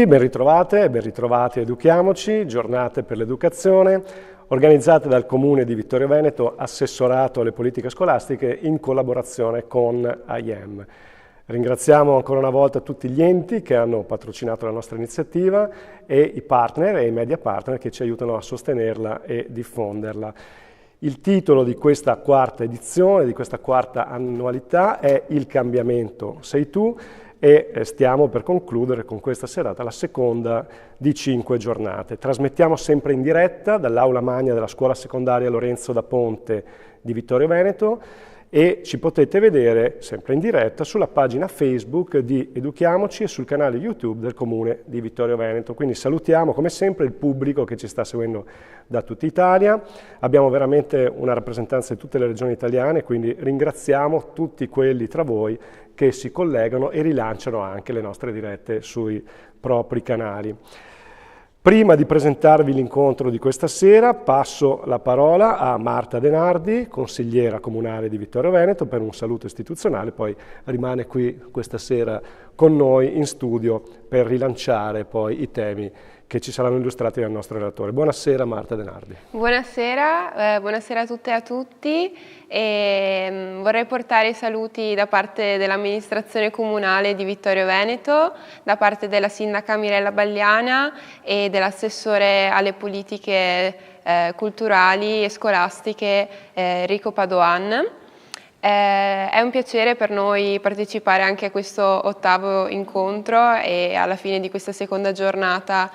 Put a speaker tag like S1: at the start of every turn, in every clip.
S1: Ben ritrovate e ben ritrovati a Educhiamoci, giornate per l'educazione, organizzate dal Comune di Vittorio Veneto, assessorato alle politiche scolastiche in collaborazione con AIEM. Ringraziamo ancora una volta tutti gli enti che hanno patrocinato la nostra iniziativa e i partner e i media partner che ci aiutano a sostenerla e diffonderla. Il titolo di questa quarta edizione, di questa quarta annualità è Il cambiamento sei tu, e stiamo per concludere con questa serata la seconda di 5 giornate. Trasmettiamo sempre in diretta dall'aula magna della scuola secondaria Lorenzo da Ponte di Vittorio Veneto e ci potete vedere sempre in diretta sulla pagina Facebook di Educhiamoci e sul canale YouTube del Comune di Vittorio Veneto. Quindi salutiamo come sempre il pubblico che ci sta seguendo da tutta Italia. Abbiamo veramente una rappresentanza di tutte le regioni italiane, quindi ringraziamo tutti quelli tra voi che si collegano e rilanciano anche le nostre dirette sui propri canali. Prima di presentarvi l'incontro di questa sera, passo la parola a Marta Denardi, consigliera comunale di Vittorio Veneto, per un saluto istituzionale, poi rimane qui questa sera con noi in studio per rilanciare poi i temi che ci saranno illustrati dal nostro relatore. Buonasera Marta Denardi.
S2: Buonasera, buonasera a tutte e a tutti. Vorrei portare i saluti da parte dell'amministrazione comunale di Vittorio Veneto, da parte della sindaca Mirella Bagliana e dell'assessore alle politiche culturali e scolastiche Enrico Padoan. È un piacere per noi partecipare anche a questo ottavo incontro e alla fine di questa seconda giornata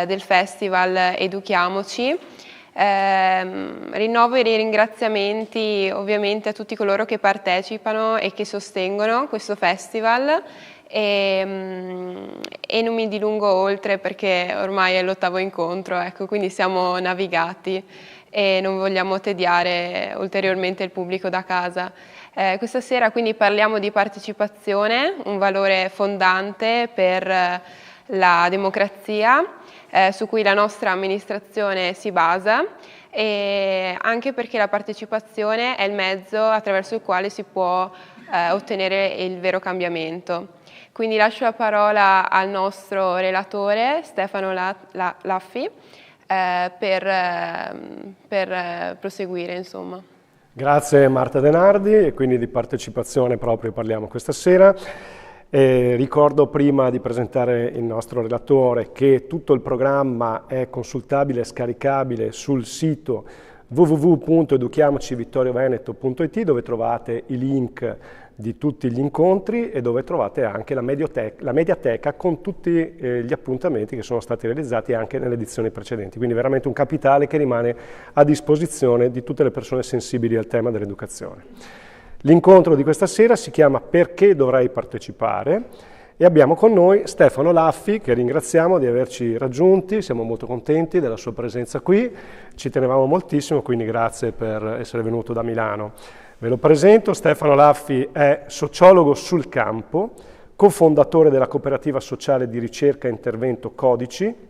S2: del festival Educhiamoci. Rinnovo i ringraziamenti ovviamente a tutti coloro che partecipano e che sostengono questo festival e non mi dilungo oltre perché ormai è l'ottavo incontro, ecco, quindi siamo navigati e non vogliamo tediare ulteriormente il pubblico da casa. Questa sera quindi parliamo di partecipazione, un valore fondante per la democrazia su cui la nostra amministrazione si basa e anche perché la partecipazione è il mezzo attraverso il quale si può ottenere il vero cambiamento. Quindi lascio la parola al nostro relatore Stefano Laffi per proseguire, insomma.
S1: Grazie Marta Denardi, e quindi di partecipazione proprio parliamo questa sera. Ricordo prima di presentare il nostro relatore che tutto il programma è consultabile e scaricabile sul sito www.educhiamocivittorioveneto.it, dove trovate i link di tutti gli incontri e dove trovate anche la mediateca con tutti gli appuntamenti che sono stati realizzati anche nelle edizioni precedenti. Quindi veramente un capitale che rimane a disposizione di tutte le persone sensibili al tema dell'educazione. L'incontro di questa sera si chiama Perché dovrei partecipare e abbiamo con noi Stefano Laffi, che ringraziamo di averci raggiunti, siamo molto contenti della sua presenza qui, ci tenevamo moltissimo, quindi grazie per essere venuto da Milano. Ve lo presento, Stefano Laffi è sociologo sul campo, cofondatore della cooperativa sociale di ricerca e intervento Codici.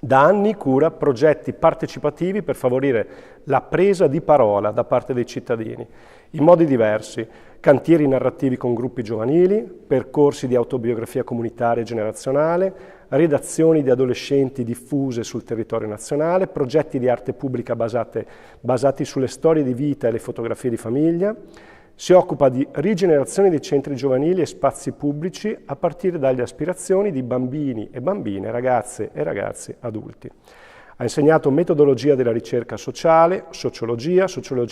S1: Da anni cura progetti partecipativi per favorire la presa di parola da parte dei cittadini, in modi diversi, cantieri narrativi con gruppi giovanili, percorsi di autobiografia comunitaria e generazionale, redazioni di adolescenti diffuse sul territorio nazionale, progetti di arte pubblica basati sulle storie di vita e le fotografie di famiglia. Si occupa di rigenerazione dei centri giovanili e spazi pubblici a partire dalle aspirazioni di bambini e bambine, ragazze e ragazzi adulti. Ha insegnato metodologia della ricerca sociale, sociologia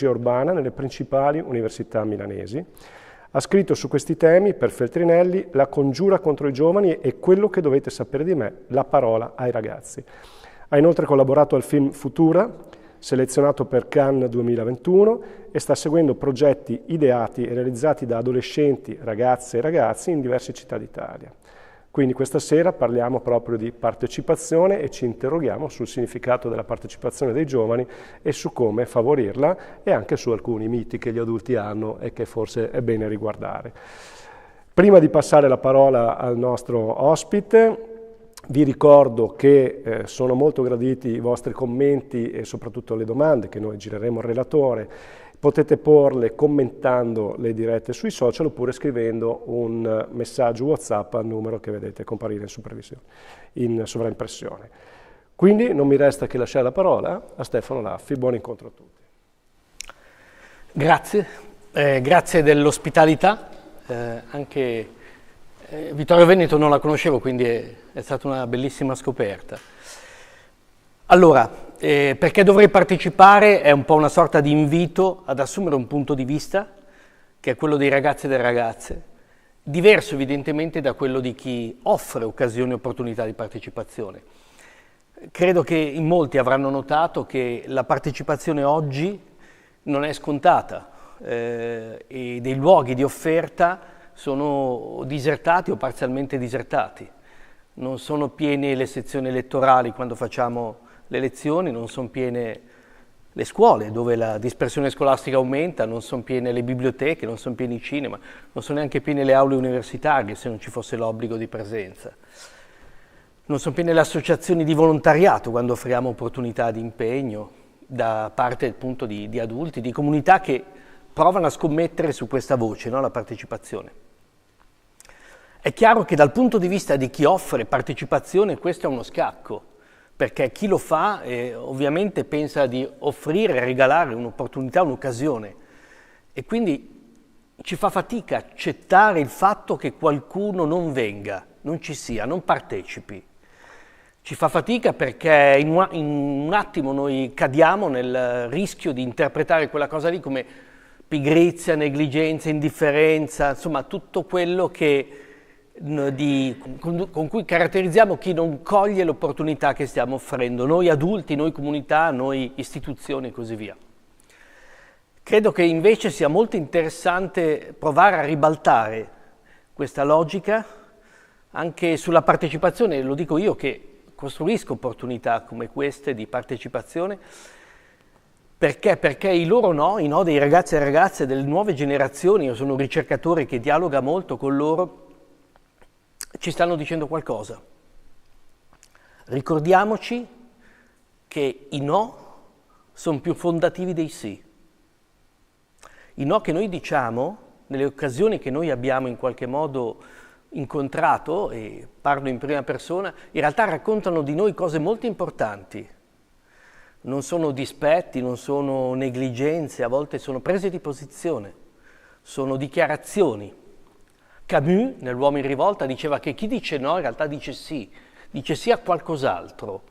S1: urbana nelle principali università milanesi. Ha scritto su questi temi, per Feltrinelli, La congiura contro i giovani e Quello che dovete sapere di me, la parola ai ragazzi. Ha inoltre collaborato al film Futura, selezionato per Cannes 2021, e sta seguendo progetti ideati e realizzati da adolescenti, ragazze e ragazzi in diverse città d'Italia. Quindi questa sera parliamo proprio di partecipazione e ci interroghiamo sul significato della partecipazione dei giovani e su come favorirla e anche su alcuni miti che gli adulti hanno e che forse è bene riguardare. Prima di passare la parola al nostro ospite, vi ricordo che sono molto graditi i vostri commenti e soprattutto le domande che noi gireremo al relatore. Potete porle commentando le dirette sui social oppure scrivendo un messaggio WhatsApp al numero che vedete comparire in sovraimpressione. Quindi non mi resta che lasciare la parola a Stefano Laffi. Buon incontro a tutti.
S3: Grazie, grazie dell'ospitalità. Anche Vittorio Veneto non la conoscevo, quindi è stata una bellissima scoperta. Allora, perché dovrei partecipare è un po' una sorta di invito ad assumere un punto di vista, che è quello dei ragazzi e delle ragazze, diverso evidentemente da quello di chi offre occasioni e opportunità di partecipazione. Credo che in molti avranno notato che la partecipazione oggi non è scontata e dei luoghi di offerta sono disertati o parzialmente disertati. Non sono piene le sezioni elettorali quando facciamo le elezioni, non sono piene le scuole dove la dispersione scolastica aumenta, non sono piene le biblioteche, non sono pieni i cinema, non sono neanche piene le aule universitarie se non ci fosse l'obbligo di presenza. Non sono piene le associazioni di volontariato quando offriamo opportunità di impegno da parte appunto di adulti, di comunità che provano a scommettere su questa voce, no? La partecipazione. È chiaro che dal punto di vista di chi offre partecipazione questo è uno scacco, perché chi lo fa ovviamente pensa di offrire, regalare un'opportunità, un'occasione e quindi ci fa fatica accettare il fatto che qualcuno non venga, non ci sia, non partecipi. Ci fa fatica perché in un attimo noi cadiamo nel rischio di interpretare quella cosa lì come pigrizia, negligenza, indifferenza, insomma tutto quello che con cui caratterizziamo chi non coglie l'opportunità che stiamo offrendo, noi adulti, noi comunità, noi istituzioni e così via. Credo che invece sia molto interessante provare a ribaltare questa logica anche sulla partecipazione, lo dico io che costruisco opportunità come queste di partecipazione, perché i loro no, i no dei ragazzi e ragazze delle nuove generazioni, io sono un ricercatore che dialoga molto con loro, ci stanno dicendo qualcosa. Ricordiamoci che i no sono più fondativi dei sì. I no che noi diciamo, nelle occasioni che noi abbiamo in qualche modo incontrato, e parlo in prima persona, in realtà raccontano di noi cose molto importanti. Non sono dispetti, non sono negligenze, a volte sono prese di posizione, sono dichiarazioni. Camus, nell'Uomo in rivolta, diceva che chi dice no in realtà dice sì a qualcos'altro.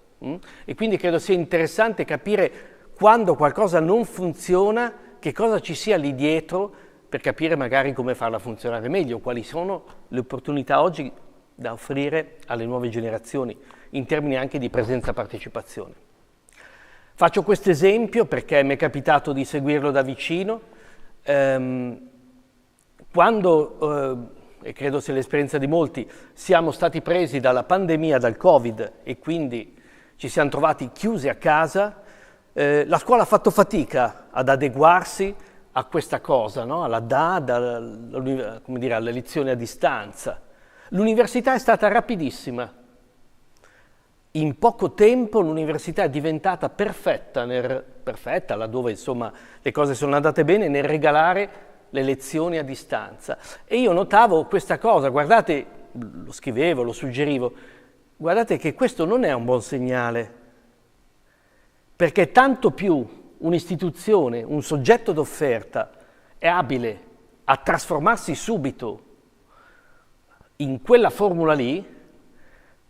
S3: E quindi credo sia interessante capire quando qualcosa non funziona, che cosa ci sia lì dietro per capire magari come farla funzionare meglio, quali sono le opportunità oggi da offrire alle nuove generazioni, in termini anche di presenza e partecipazione. Faccio questo esempio perché mi è capitato di seguirlo da vicino. Quando e credo sia l'esperienza di molti, siamo stati presi dalla pandemia, dal Covid e quindi ci siamo trovati chiusi a casa, la scuola ha fatto fatica ad adeguarsi a questa cosa, no? Alla DAD, come dire, alle lezioni a distanza. L'università è stata rapidissima. In poco tempo l'università è diventata perfetta, laddove insomma le cose sono andate bene, nel regalare le lezioni a distanza. E io notavo questa cosa, guardate, lo scrivevo, lo suggerivo, guardate che questo non è un buon segnale, perché tanto più un'istituzione, un soggetto d'offerta è abile a trasformarsi subito in quella formula lì,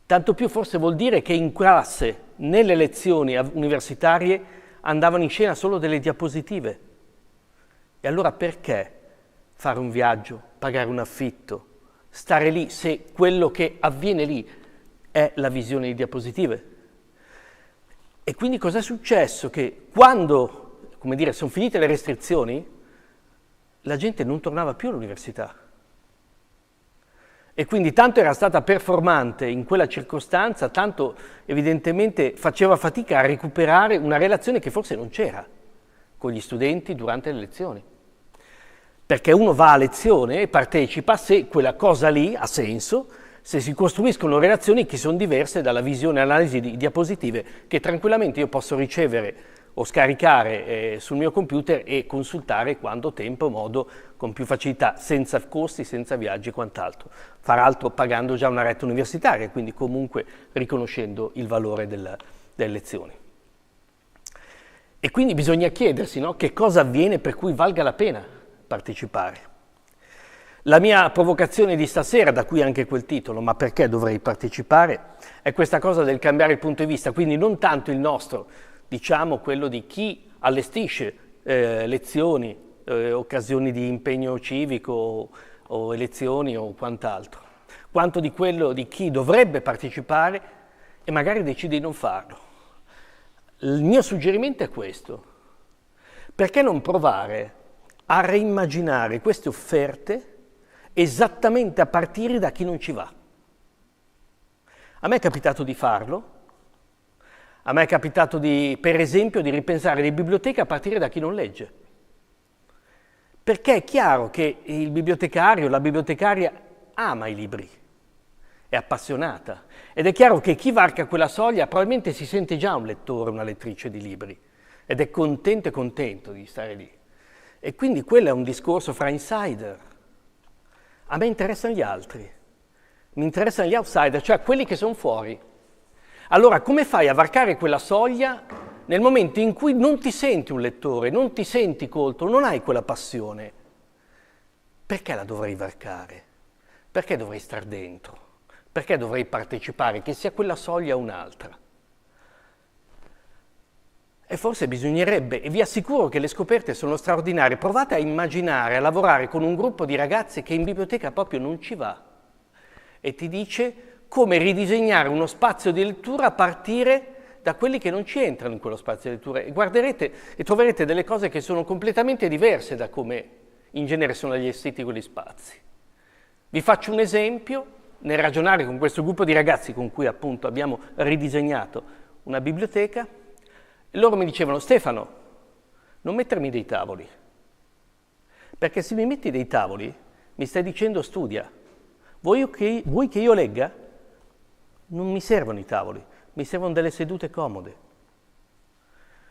S3: tanto più forse vuol dire che in classe, nelle lezioni universitarie, andavano in scena solo delle diapositive. E allora perché fare un viaggio, pagare un affitto, stare lì se quello che avviene lì è la visione di diapositive. E quindi cos'è successo? Che quando, come dire, sono finite le restrizioni, la gente non tornava più all'università. E quindi tanto era stata performante in quella circostanza, tanto evidentemente faceva fatica a recuperare una relazione che forse non c'era con gli studenti durante le lezioni. Perché uno va a lezione e partecipa se quella cosa lì ha senso, se si costruiscono relazioni che sono diverse dalla visione e analisi di diapositive che tranquillamente io posso ricevere o scaricare sul mio computer e consultare quando, tempo, modo, con più facilità, senza costi, senza viaggi e quant'altro. Fra l'altro pagando già una retta universitaria, quindi comunque riconoscendo il valore delle lezioni. E quindi bisogna chiedersi, no, che cosa avviene per cui valga la pena partecipare. La mia provocazione di stasera, da cui anche quel titolo, ma perché dovrei partecipare, è questa cosa del cambiare il punto di vista, quindi non tanto il nostro, diciamo quello di chi allestisce lezioni, occasioni di impegno civico o elezioni o quant'altro, quanto di quello di chi dovrebbe partecipare e magari decide di non farlo. Il mio suggerimento è questo: perché non provare a reimmaginare queste offerte esattamente a partire da chi non ci va? A me è capitato di farlo, a me è capitato per esempio, di ripensare le biblioteche a partire da chi non legge. Perché è chiaro che il bibliotecario, la bibliotecaria ama i libri, è appassionata, ed è chiaro che chi varca quella soglia probabilmente si sente già un lettore, una lettrice di libri, ed è contento e contento di stare lì. E quindi quello è un discorso fra insider. A me interessano gli altri, mi interessano gli outsider, cioè quelli che sono fuori. Allora, come fai a varcare quella soglia nel momento in cui non ti senti un lettore, non ti senti colto, non hai quella passione? Perché la dovrei varcare? Perché dovrei star dentro? Perché dovrei partecipare, che sia quella soglia o un'altra? E forse bisognerebbe, e vi assicuro che le scoperte sono straordinarie, provate a immaginare, a lavorare con un gruppo di ragazzi che in biblioteca proprio non ci va e ti dice come ridisegnare uno spazio di lettura a partire da quelli che non ci entrano in quello spazio di lettura, e guarderete e troverete delle cose che sono completamente diverse da come in genere sono allestiti quegli spazi. Vi faccio un esempio: nel ragionare con questo gruppo di ragazzi con cui appunto abbiamo ridisegnato una biblioteca, loro mi dicevano: Stefano, non mettermi dei tavoli, perché se mi metti dei tavoli mi stai dicendo studia. Vuoi che io legga? Non mi servono i tavoli, mi servono delle sedute comode.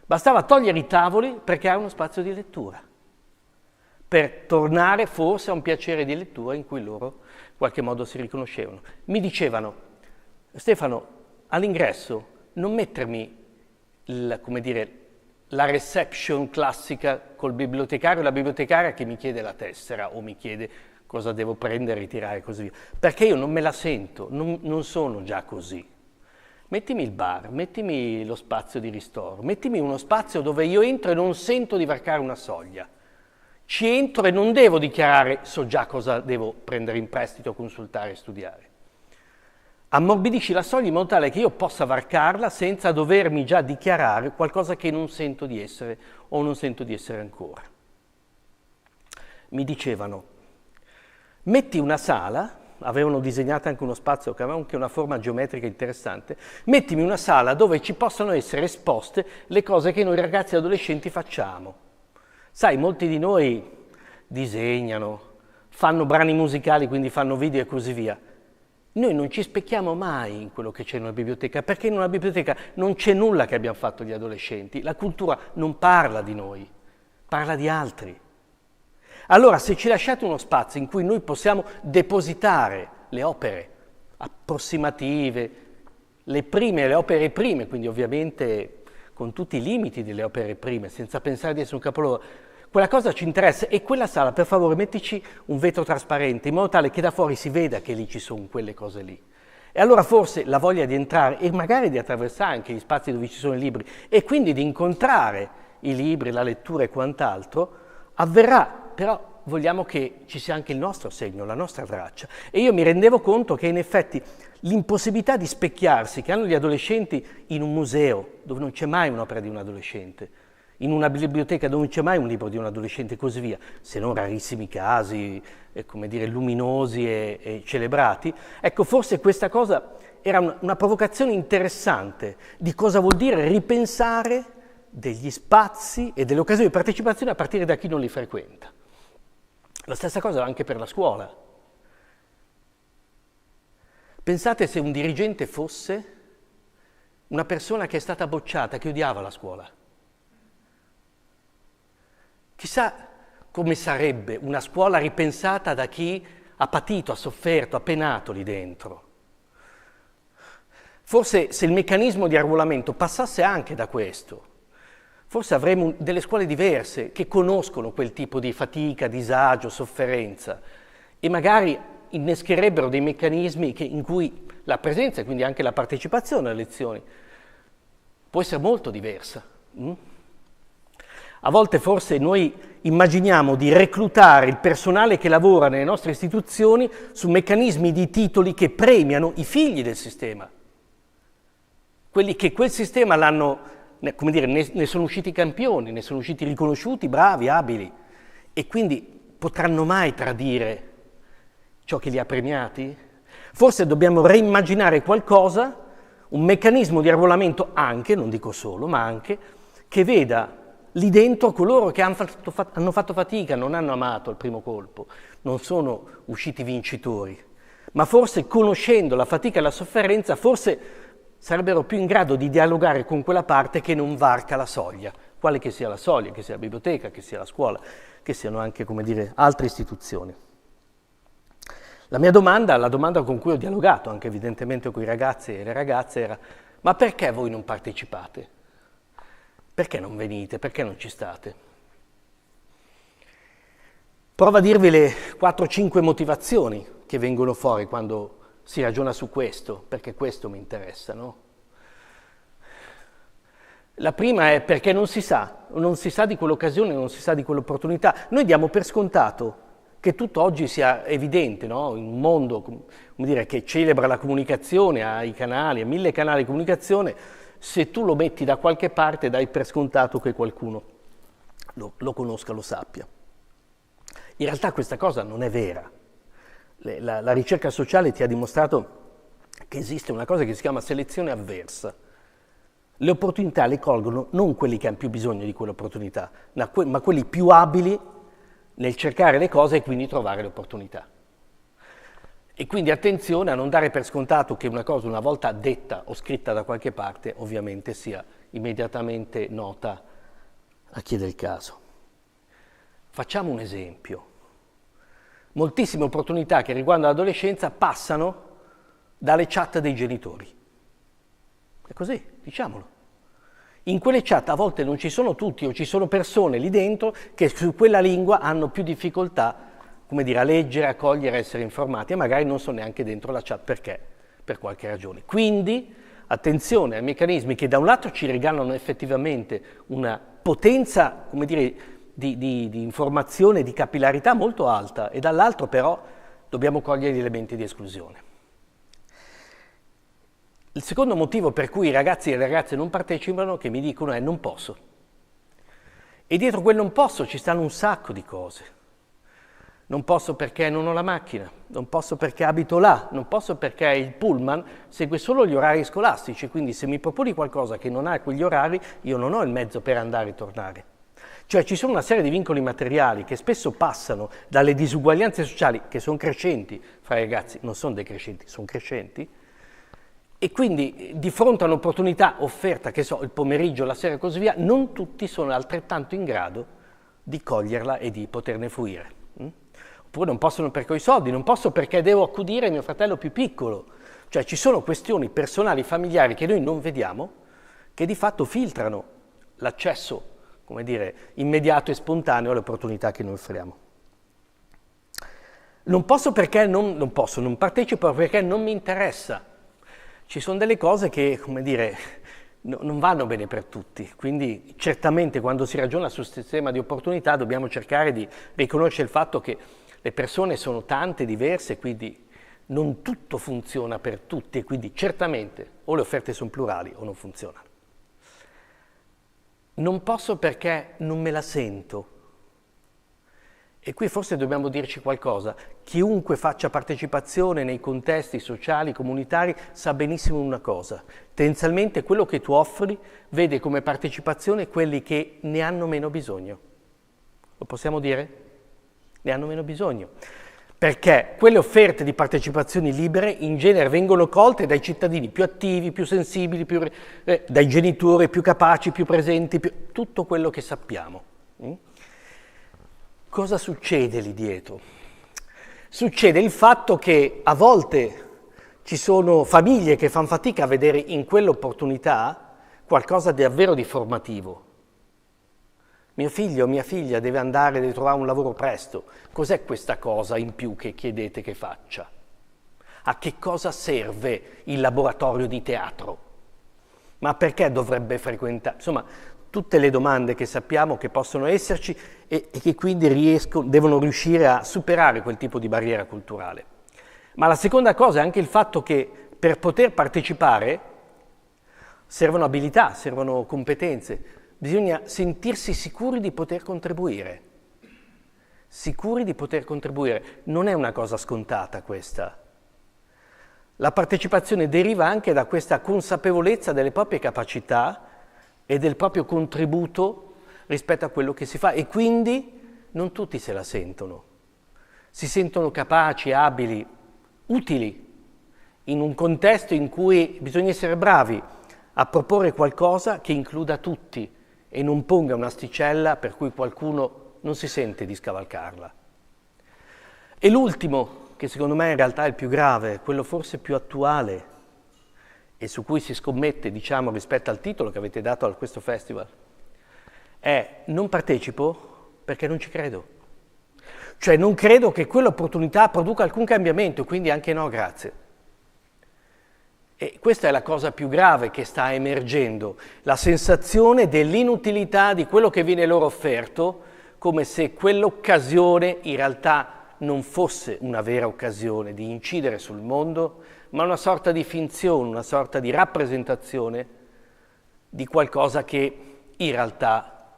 S3: Bastava togliere i tavoli per creare uno spazio di lettura, per tornare forse a un piacere di lettura in cui loro in qualche modo si riconoscevano. Mi dicevano: Stefano, all'ingresso non mettermi la reception classica col bibliotecario e la bibliotecaria che mi chiede la tessera o mi chiede cosa devo prendere, ritirare e così via, perché io non me la sento, non sono già così. Mettimi il bar, mettimi lo spazio di ristoro, mettimi uno spazio dove io entro e non sento di varcare una soglia. Ci entro e non devo dichiarare so già cosa devo prendere in prestito, consultare e studiare. Ammorbidisci la soglia in modo tale che io possa varcarla senza dovermi già dichiarare qualcosa che non sento di essere o non sento di essere ancora. Mi dicevano: metti una sala, avevano disegnato anche uno spazio che aveva anche una forma geometrica interessante, mettimi una sala dove ci possano essere esposte le cose che noi ragazzi e adolescenti facciamo. Sai, molti di noi disegnano, fanno brani musicali, quindi fanno video e così via. Noi non ci specchiamo mai in quello che c'è in una biblioteca, perché in una biblioteca non c'è nulla che abbiamo fatto gli adolescenti. La cultura non parla di noi, parla di altri. Allora, se ci lasciate uno spazio in cui noi possiamo depositare le opere approssimative, le opere prime, quindi ovviamente con tutti i limiti delle opere prime, senza pensare di essere un capolavoro, quella cosa ci interessa. E quella sala, per favore, mettici un vetro trasparente, in modo tale che da fuori si veda che lì ci sono quelle cose lì. E allora forse la voglia di entrare e magari di attraversare anche gli spazi dove ci sono i libri e quindi di incontrare i libri, la lettura e quant'altro, avverrà, però vogliamo che ci sia anche il nostro segno, la nostra traccia. E io mi rendevo conto che in effetti l'impossibilità di specchiarsi che hanno gli adolescenti in un museo dove non c'è mai un'opera di un adolescente, in una biblioteca dove non c'è mai un libro di un adolescente e così via, se non rarissimi casi, come dire, luminosi e celebrati, ecco, forse questa cosa era una provocazione interessante di cosa vuol dire ripensare degli spazi e delle occasioni di partecipazione a partire da chi non li frequenta. La stessa cosa anche per la scuola. Pensate se un dirigente fosse una persona che è stata bocciata, che odiava la scuola. Chissà come sarebbe una scuola ripensata da chi ha patito, ha sofferto, ha penato lì dentro. Forse se il meccanismo di arruolamento passasse anche da questo, forse avremo delle scuole diverse che conoscono quel tipo di fatica, disagio, sofferenza e magari innescherebbero dei meccanismi in cui la presenza e quindi anche la partecipazione alle lezioni può essere molto diversa. A volte forse noi immaginiamo di reclutare il personale che lavora nelle nostre istituzioni su meccanismi di titoli che premiano i figli del sistema, quelli che quel sistema l'hanno, come dire, ne sono usciti campioni, ne sono usciti riconosciuti, bravi, abili, e quindi potranno mai tradire ciò che li ha premiati? Forse dobbiamo reimmaginare qualcosa, un meccanismo di arruolamento anche, non dico solo, ma anche, che veda lì dentro coloro che hanno fatto fatica, non hanno amato al primo colpo, non sono usciti vincitori, ma forse conoscendo la fatica e la sofferenza, forse sarebbero più in grado di dialogare con quella parte che non varca la soglia, quale che sia la soglia, che sia la biblioteca, che sia la scuola, che siano anche, come dire, altre istituzioni. La mia domanda, la domanda con cui ho dialogato anche evidentemente con i ragazzi e le ragazze era: ma perché voi non partecipate? Perché non venite? Perché non ci state? Provo a dirvi le 4-5 motivazioni che vengono fuori quando si ragiona su questo, perché questo mi interessa, no? La prima è perché non si sa di quell'occasione, non si sa di quell'opportunità. Noi diamo per scontato che tutto oggi sia evidente, no? In un mondo, come dire, che celebra la comunicazione, ha i canali, ha 1000 canali di comunicazione, se tu lo metti da qualche parte dai per scontato che qualcuno lo conosca, lo sappia. In realtà questa cosa non è vera. La ricerca sociale ti ha dimostrato che esiste una cosa che si chiama selezione avversa. Le opportunità le colgono non quelli che hanno più bisogno di quell'opportunità, ma quelli più abili nel cercare le cose e quindi trovare le opportunità. E quindi attenzione a non dare per scontato che una cosa una volta detta o scritta da qualche parte ovviamente sia immediatamente nota a chi è del caso. Facciamo un esempio. Moltissime opportunità che riguardano l'adolescenza passano dalle chat dei genitori. È così, diciamolo. In quelle chat a volte non ci sono tutti o ci sono persone lì dentro che su quella lingua hanno più difficoltà, come dire, a leggere, a cogliere, a essere informati e magari non sono neanche dentro la chat. Perché? Per qualche ragione. Quindi attenzione ai meccanismi che da un lato ci regalano effettivamente una potenza, come dire, di informazione, di capillarità molto alta e dall'altro però dobbiamo cogliere gli elementi di esclusione. Il secondo motivo per cui i ragazzi e le ragazze non partecipano, che mi dicono, è non posso. E dietro quel non posso ci stanno un sacco di cose. Non posso perché non ho la macchina, non posso perché abito là, non posso perché il pullman segue solo gli orari scolastici, quindi se mi proponi qualcosa che non ha quegli orari, io non ho il mezzo per andare e tornare. Cioè ci sono una serie di vincoli materiali che spesso passano dalle disuguaglianze sociali, che sono crescenti fra i ragazzi, non sono decrescenti, sono crescenti, e quindi di fronte a un'opportunità offerta, che so, il pomeriggio, la sera e così via, non tutti sono altrettanto in grado di coglierla e di poterne fruire. Oppure non possono perché ho i soldi, non posso perché devo accudire mio fratello più piccolo. Cioè ci sono questioni personali, familiari che noi non vediamo, che di fatto filtrano l'accesso, come dire, immediato e spontaneo alle opportunità che noi offriamo. Non posso perché non partecipo perché non mi interessa. Ci sono delle cose che, come dire, non vanno bene per tutti, quindi certamente quando si ragiona sul sistema di opportunità dobbiamo cercare di riconoscere il fatto che le persone sono tante, diverse, quindi non tutto funziona per tutti e quindi certamente o le offerte sono plurali o non funzionano. Non posso perché non me la sento. E qui forse dobbiamo dirci qualcosa. Chiunque faccia partecipazione nei contesti sociali, comunitari, sa benissimo una cosa. Tendenzialmente quello che tu offri vede come partecipazione quelli che ne hanno meno bisogno. Lo possiamo dire? Ne hanno meno bisogno. Perché quelle offerte di partecipazioni libere in genere vengono colte dai cittadini più attivi, più sensibili, dai genitori più capaci, più presenti, tutto quello che sappiamo. Cosa succede lì dietro? Succede il fatto che a volte ci sono famiglie che fanno fatica a vedere in quell'opportunità qualcosa di davvero di formativo. Mio figlio o mia figlia deve trovare un lavoro presto. Cos'è questa cosa in più che chiedete che faccia? A che cosa serve il laboratorio di teatro? Ma perché dovrebbe frequentare? Insomma, tutte le domande che sappiamo che possono esserci e che quindi devono riuscire a superare quel tipo di barriera culturale. Ma la seconda cosa è anche il fatto che per poter partecipare servono abilità, servono competenze, bisogna sentirsi sicuri di poter contribuire. Sicuri di poter contribuire. Non è una cosa scontata questa. La partecipazione deriva anche da questa consapevolezza delle proprie capacità e del proprio contributo rispetto a quello che si fa e quindi non tutti se la sentono. Si sentono capaci, abili, utili in un contesto in cui bisogna essere bravi a proporre qualcosa che includa tutti e non ponga un'asticella per cui qualcuno non si sente di scavalcarla. E l'ultimo, che secondo me in realtà è il più grave, quello forse più attuale e su cui si scommette, diciamo, rispetto al titolo che avete dato a questo festival, è non partecipo perché non ci credo. Cioè non credo che quell'opportunità produca alcun cambiamento, quindi anche no, grazie. E questa è la cosa più grave che sta emergendo, la sensazione dell'inutilità di quello che viene loro offerto, come se quell'occasione in realtà non fosse una vera occasione di incidere sul mondo, ma una sorta di finzione, una sorta di rappresentazione di qualcosa che in realtà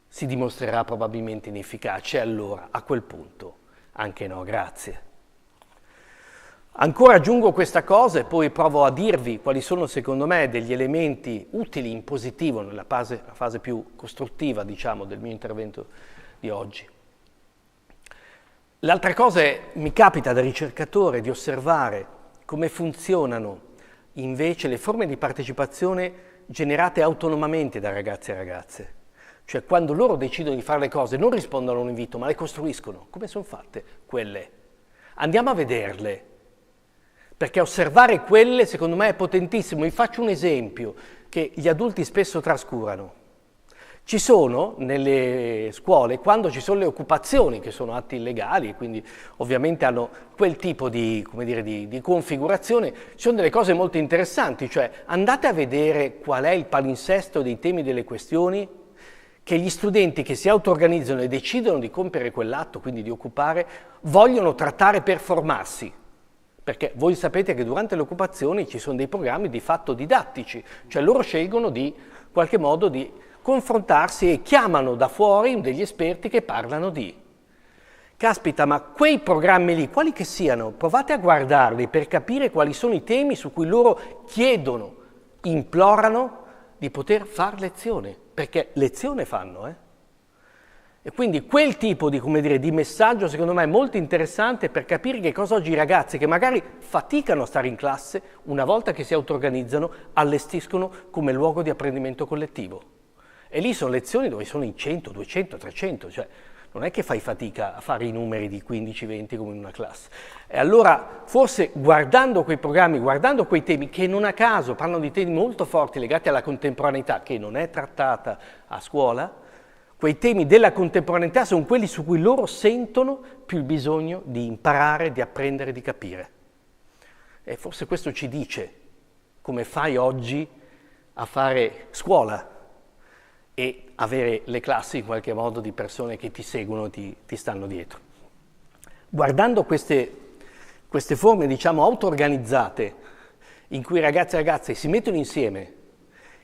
S3: si dimostrerà probabilmente inefficace. Allora, a quel punto, anche no, grazie. Ancora aggiungo questa cosa e poi provo a dirvi quali sono secondo me degli elementi utili in positivo nella fase più costruttiva, diciamo, del mio intervento di oggi. L'altra cosa è, mi capita da ricercatore di osservare come funzionano invece le forme di partecipazione generate autonomamente da ragazzi e ragazze. Cioè quando loro decidono di fare le cose non rispondono a un invito ma le costruiscono. Come sono fatte quelle? Andiamo a vederle. Perché osservare quelle, secondo me, è potentissimo. Vi faccio un esempio che gli adulti spesso trascurano. Ci sono nelle scuole, quando ci sono le occupazioni, che sono atti illegali, quindi ovviamente hanno quel tipo di, come dire, di configurazione, ci sono delle cose molto interessanti, cioè andate a vedere qual è il palinsesto dei temi delle questioni che gli studenti che si auto-organizzano e decidono di compiere quell'atto, quindi di occupare, vogliono trattare per formarsi. Perché voi sapete che durante le occupazioni ci sono dei programmi di fatto didattici, cioè loro scelgono di qualche modo di confrontarsi e chiamano da fuori degli esperti che parlano di. Caspita, ma quei programmi lì, quali che siano, provate a guardarli per capire quali sono i temi su cui loro chiedono, implorano di poter fare lezione, perché lezione fanno, E quindi quel tipo di, come dire, di messaggio secondo me è molto interessante per capire che cosa oggi i ragazzi che magari faticano a stare in classe, una volta che si auto-organizzano, allestiscono come luogo di apprendimento collettivo. E lì sono lezioni dove sono in 100, 200, 300, cioè non è che fai fatica a fare i numeri di 15, 20 come in una classe. E allora forse guardando quei programmi, guardando quei temi che non a caso parlano di temi molto forti legati alla contemporaneità che non è trattata a scuola, quei temi della contemporaneità sono quelli su cui loro sentono più il bisogno di imparare, di apprendere, di capire. E forse questo ci dice come fai oggi a fare scuola e avere le classi in qualche modo di persone che ti seguono, ti stanno dietro. Guardando queste forme, diciamo, auto-organizzate, in cui ragazzi e ragazze si mettono insieme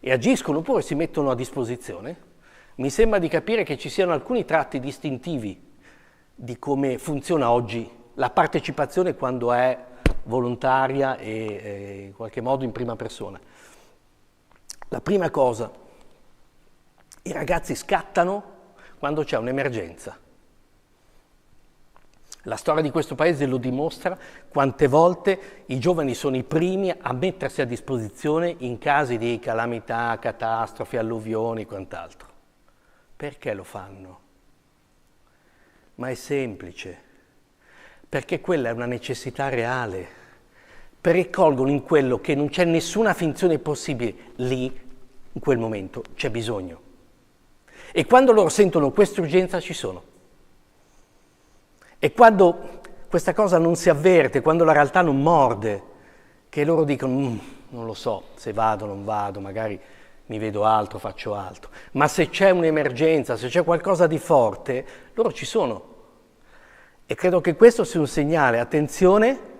S3: e agiscono oppure si mettono a disposizione, mi sembra di capire che ci siano alcuni tratti distintivi di come funziona oggi la partecipazione quando è volontaria e in qualche modo in prima persona. La prima cosa, i ragazzi scattano quando c'è un'emergenza. La storia di questo paese lo dimostra, quante volte i giovani sono i primi a mettersi a disposizione in casi di calamità, catastrofi, alluvioni e quant'altro. Perché lo fanno? Ma è semplice, perché quella è una necessità reale, perché colgono in quello che non c'è nessuna finzione possibile lì, in quel momento, c'è bisogno. E quando loro sentono questa urgenza ci sono. E quando questa cosa non si avverte, quando la realtà non morde, che loro dicono, non lo so, se vado o non vado, magari mi vedo altro, faccio altro. Ma se c'è un'emergenza, se c'è qualcosa di forte, loro ci sono. E credo che questo sia un segnale, attenzione,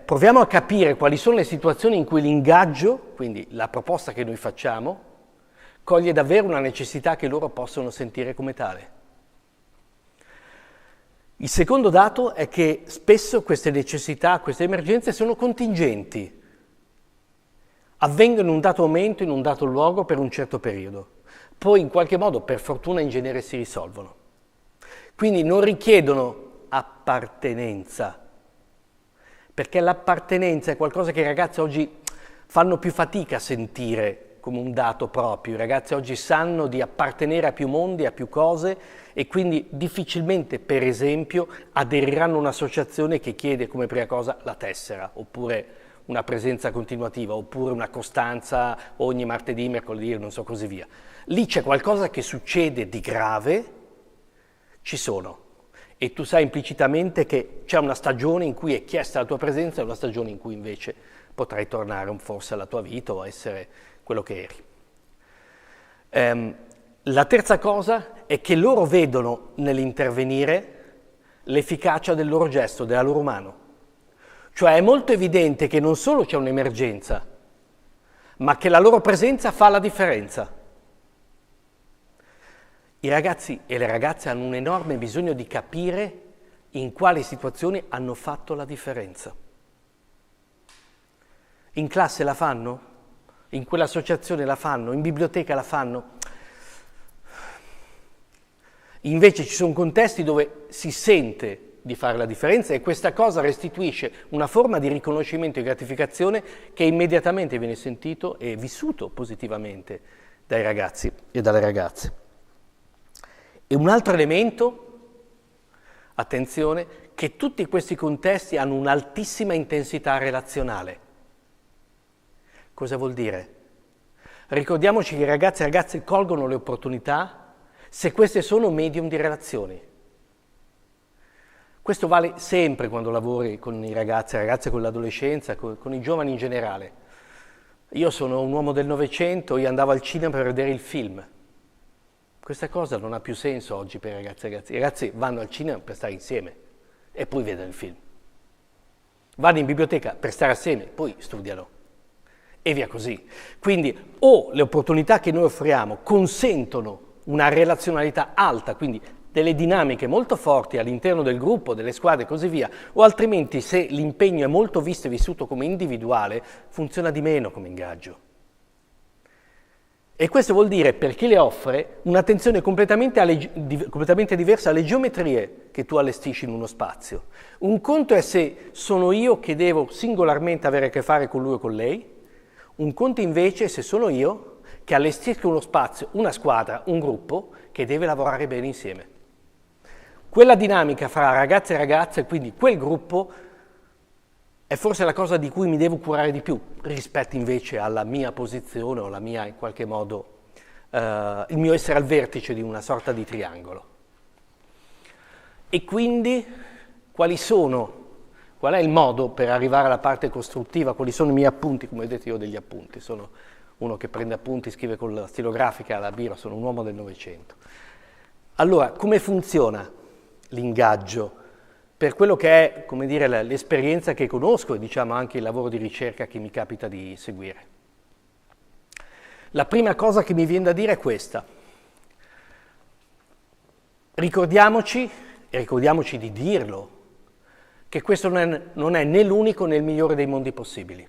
S3: proviamo a capire quali sono le situazioni in cui l'ingaggio, quindi la proposta che noi facciamo, coglie davvero una necessità che loro possono sentire come tale. Il secondo dato è che spesso queste necessità, queste emergenze sono contingenti, avvengono in un dato momento, in un dato luogo, per un certo periodo. Poi in qualche modo, per fortuna, in genere si risolvono. Quindi non richiedono appartenenza, perché l'appartenenza è qualcosa che i ragazzi oggi fanno più fatica a sentire come un dato proprio. I ragazzi oggi sanno di appartenere a più mondi, a più cose e quindi difficilmente, per esempio, aderiranno a un'associazione che chiede come prima cosa la tessera, oppure una presenza continuativa, oppure una costanza ogni martedì, mercoledì, non so così via. Lì c'è qualcosa che succede di grave, ci sono. E tu sai implicitamente che c'è una stagione in cui è chiesta la tua presenza e una stagione in cui invece potrai tornare forse alla tua vita o essere quello che eri. La terza cosa è che loro vedono nell'intervenire l'efficacia del loro gesto, della loro mano. Cioè è molto evidente che non solo c'è un'emergenza, ma che la loro presenza fa la differenza. I ragazzi e le ragazze hanno un enorme bisogno di capire in quali situazioni hanno fatto la differenza. In classe la fanno? In quell'associazione la fanno? In biblioteca la fanno? Invece ci sono contesti dove si sente di fare la differenza e questa cosa restituisce una forma di riconoscimento e gratificazione che immediatamente viene sentito e vissuto positivamente dai ragazzi e dalle ragazze. E un altro elemento, attenzione, che tutti questi contesti hanno un'altissima intensità relazionale. Cosa vuol dire? Ricordiamoci che i ragazzi e ragazze colgono le opportunità se queste sono medium di relazioni. Questo vale sempre quando lavori con i ragazzi e ragazze, con l'adolescenza, con i giovani in generale. Io sono un uomo del Novecento, io andavo al cinema per vedere il film. Questa cosa non ha più senso oggi per i ragazzi e ragazzi. I ragazzi vanno al cinema per stare insieme e poi vedono il film. Vanno in biblioteca per stare assieme, poi studiano. E via così. Quindi o le opportunità che noi offriamo consentono una relazionalità alta, quindi delle dinamiche molto forti all'interno del gruppo, delle squadre e così via, o altrimenti se l'impegno è molto visto e vissuto come individuale, funziona di meno come ingaggio. E questo vuol dire, per chi le offre, un'attenzione completamente diversa alle geometrie che tu allestisci in uno spazio. Un conto è se sono io che devo singolarmente avere a che fare con lui o con lei, un conto invece è se sono io che allestisco uno spazio, una squadra, un gruppo che deve lavorare bene insieme. Quella dinamica fra ragazzi e ragazze, quindi quel gruppo, è forse la cosa di cui mi devo curare di più rispetto invece alla mia posizione o la mia, in qualche modo, il mio essere al vertice di una sorta di triangolo. E quindi quali sono Qual è il modo per arrivare alla parte costruttiva? Quali sono i miei appunti? Come vedete io ho degli appunti, sono uno che prende appunti, scrive con la stilografica alla birra, sono un uomo del Novecento. Allora, come funziona l'ingaggio? Per quello che è, come dire, l'esperienza che conosco e diciamo anche il lavoro di ricerca che mi capita di seguire. La prima cosa che mi viene da dire è questa. Ricordiamoci, e ricordiamoci di dirlo, che questo non è né l'unico né il migliore dei mondi possibili.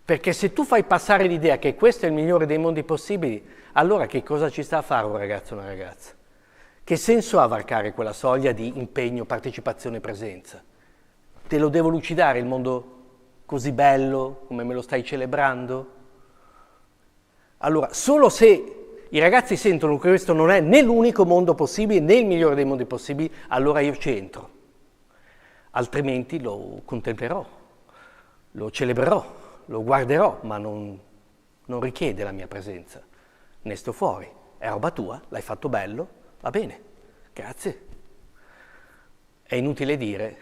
S3: Perché se tu fai passare l'idea che questo è il migliore dei mondi possibili, allora che cosa ci sta a fare un ragazzo o una ragazza? Che senso ha varcare quella soglia di impegno, partecipazione e presenza? Te lo devo lucidare il mondo così bello, come me lo stai celebrando? Allora, solo se i ragazzi sentono che questo non è né l'unico mondo possibile né il migliore dei mondi possibili, allora io ci entro. Altrimenti lo contemplerò, lo celebrerò, lo guarderò, ma non richiede la mia presenza. Ne sto fuori, è roba tua, l'hai fatto bello, va bene, grazie. È inutile dire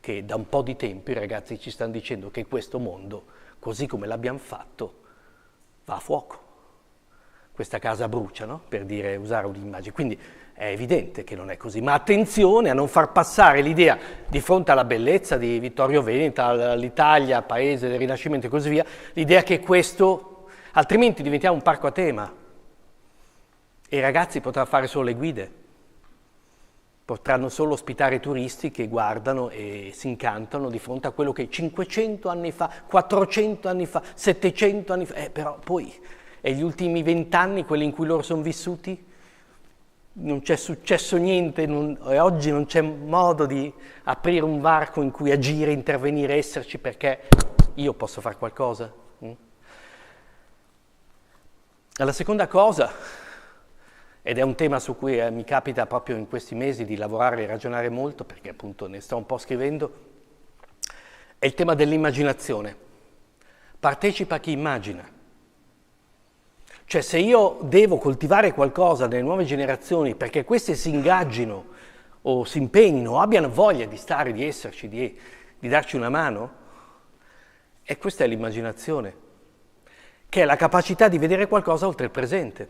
S3: che da un po' di tempo i ragazzi ci stanno dicendo che questo mondo, così come l'abbiamo fatto, va a fuoco. Questa casa brucia, no? Per dire, usare un'immagine. Quindi è evidente che non è così, ma attenzione a non far passare l'idea di fronte alla bellezza di Vittorio Veneto, all'Italia, paese del Rinascimento e così via, l'idea che questo, altrimenti diventiamo un parco a tema e i ragazzi potranno fare solo le guide, potranno solo ospitare i turisti che guardano e si incantano di fronte a quello che 500 anni fa, 400 anni fa, 700 anni fa, però poi, e gli ultimi 20 anni, quelli in cui loro sono vissuti, non c'è successo niente e oggi non c'è modo di aprire un varco in cui agire, intervenire, esserci perché io posso fare qualcosa. La seconda cosa, ed è un tema su cui mi capita proprio in questi mesi di lavorare e ragionare molto, perché appunto ne sto un po' scrivendo, è il tema dell'immaginazione. Partecipa chi immagina. Cioè se io devo coltivare qualcosa nelle nuove generazioni perché queste si ingaggino o si impegnino o abbiano voglia di stare, di esserci, di darci una mano, e questa è l'immaginazione, che è la capacità di vedere qualcosa oltre il presente.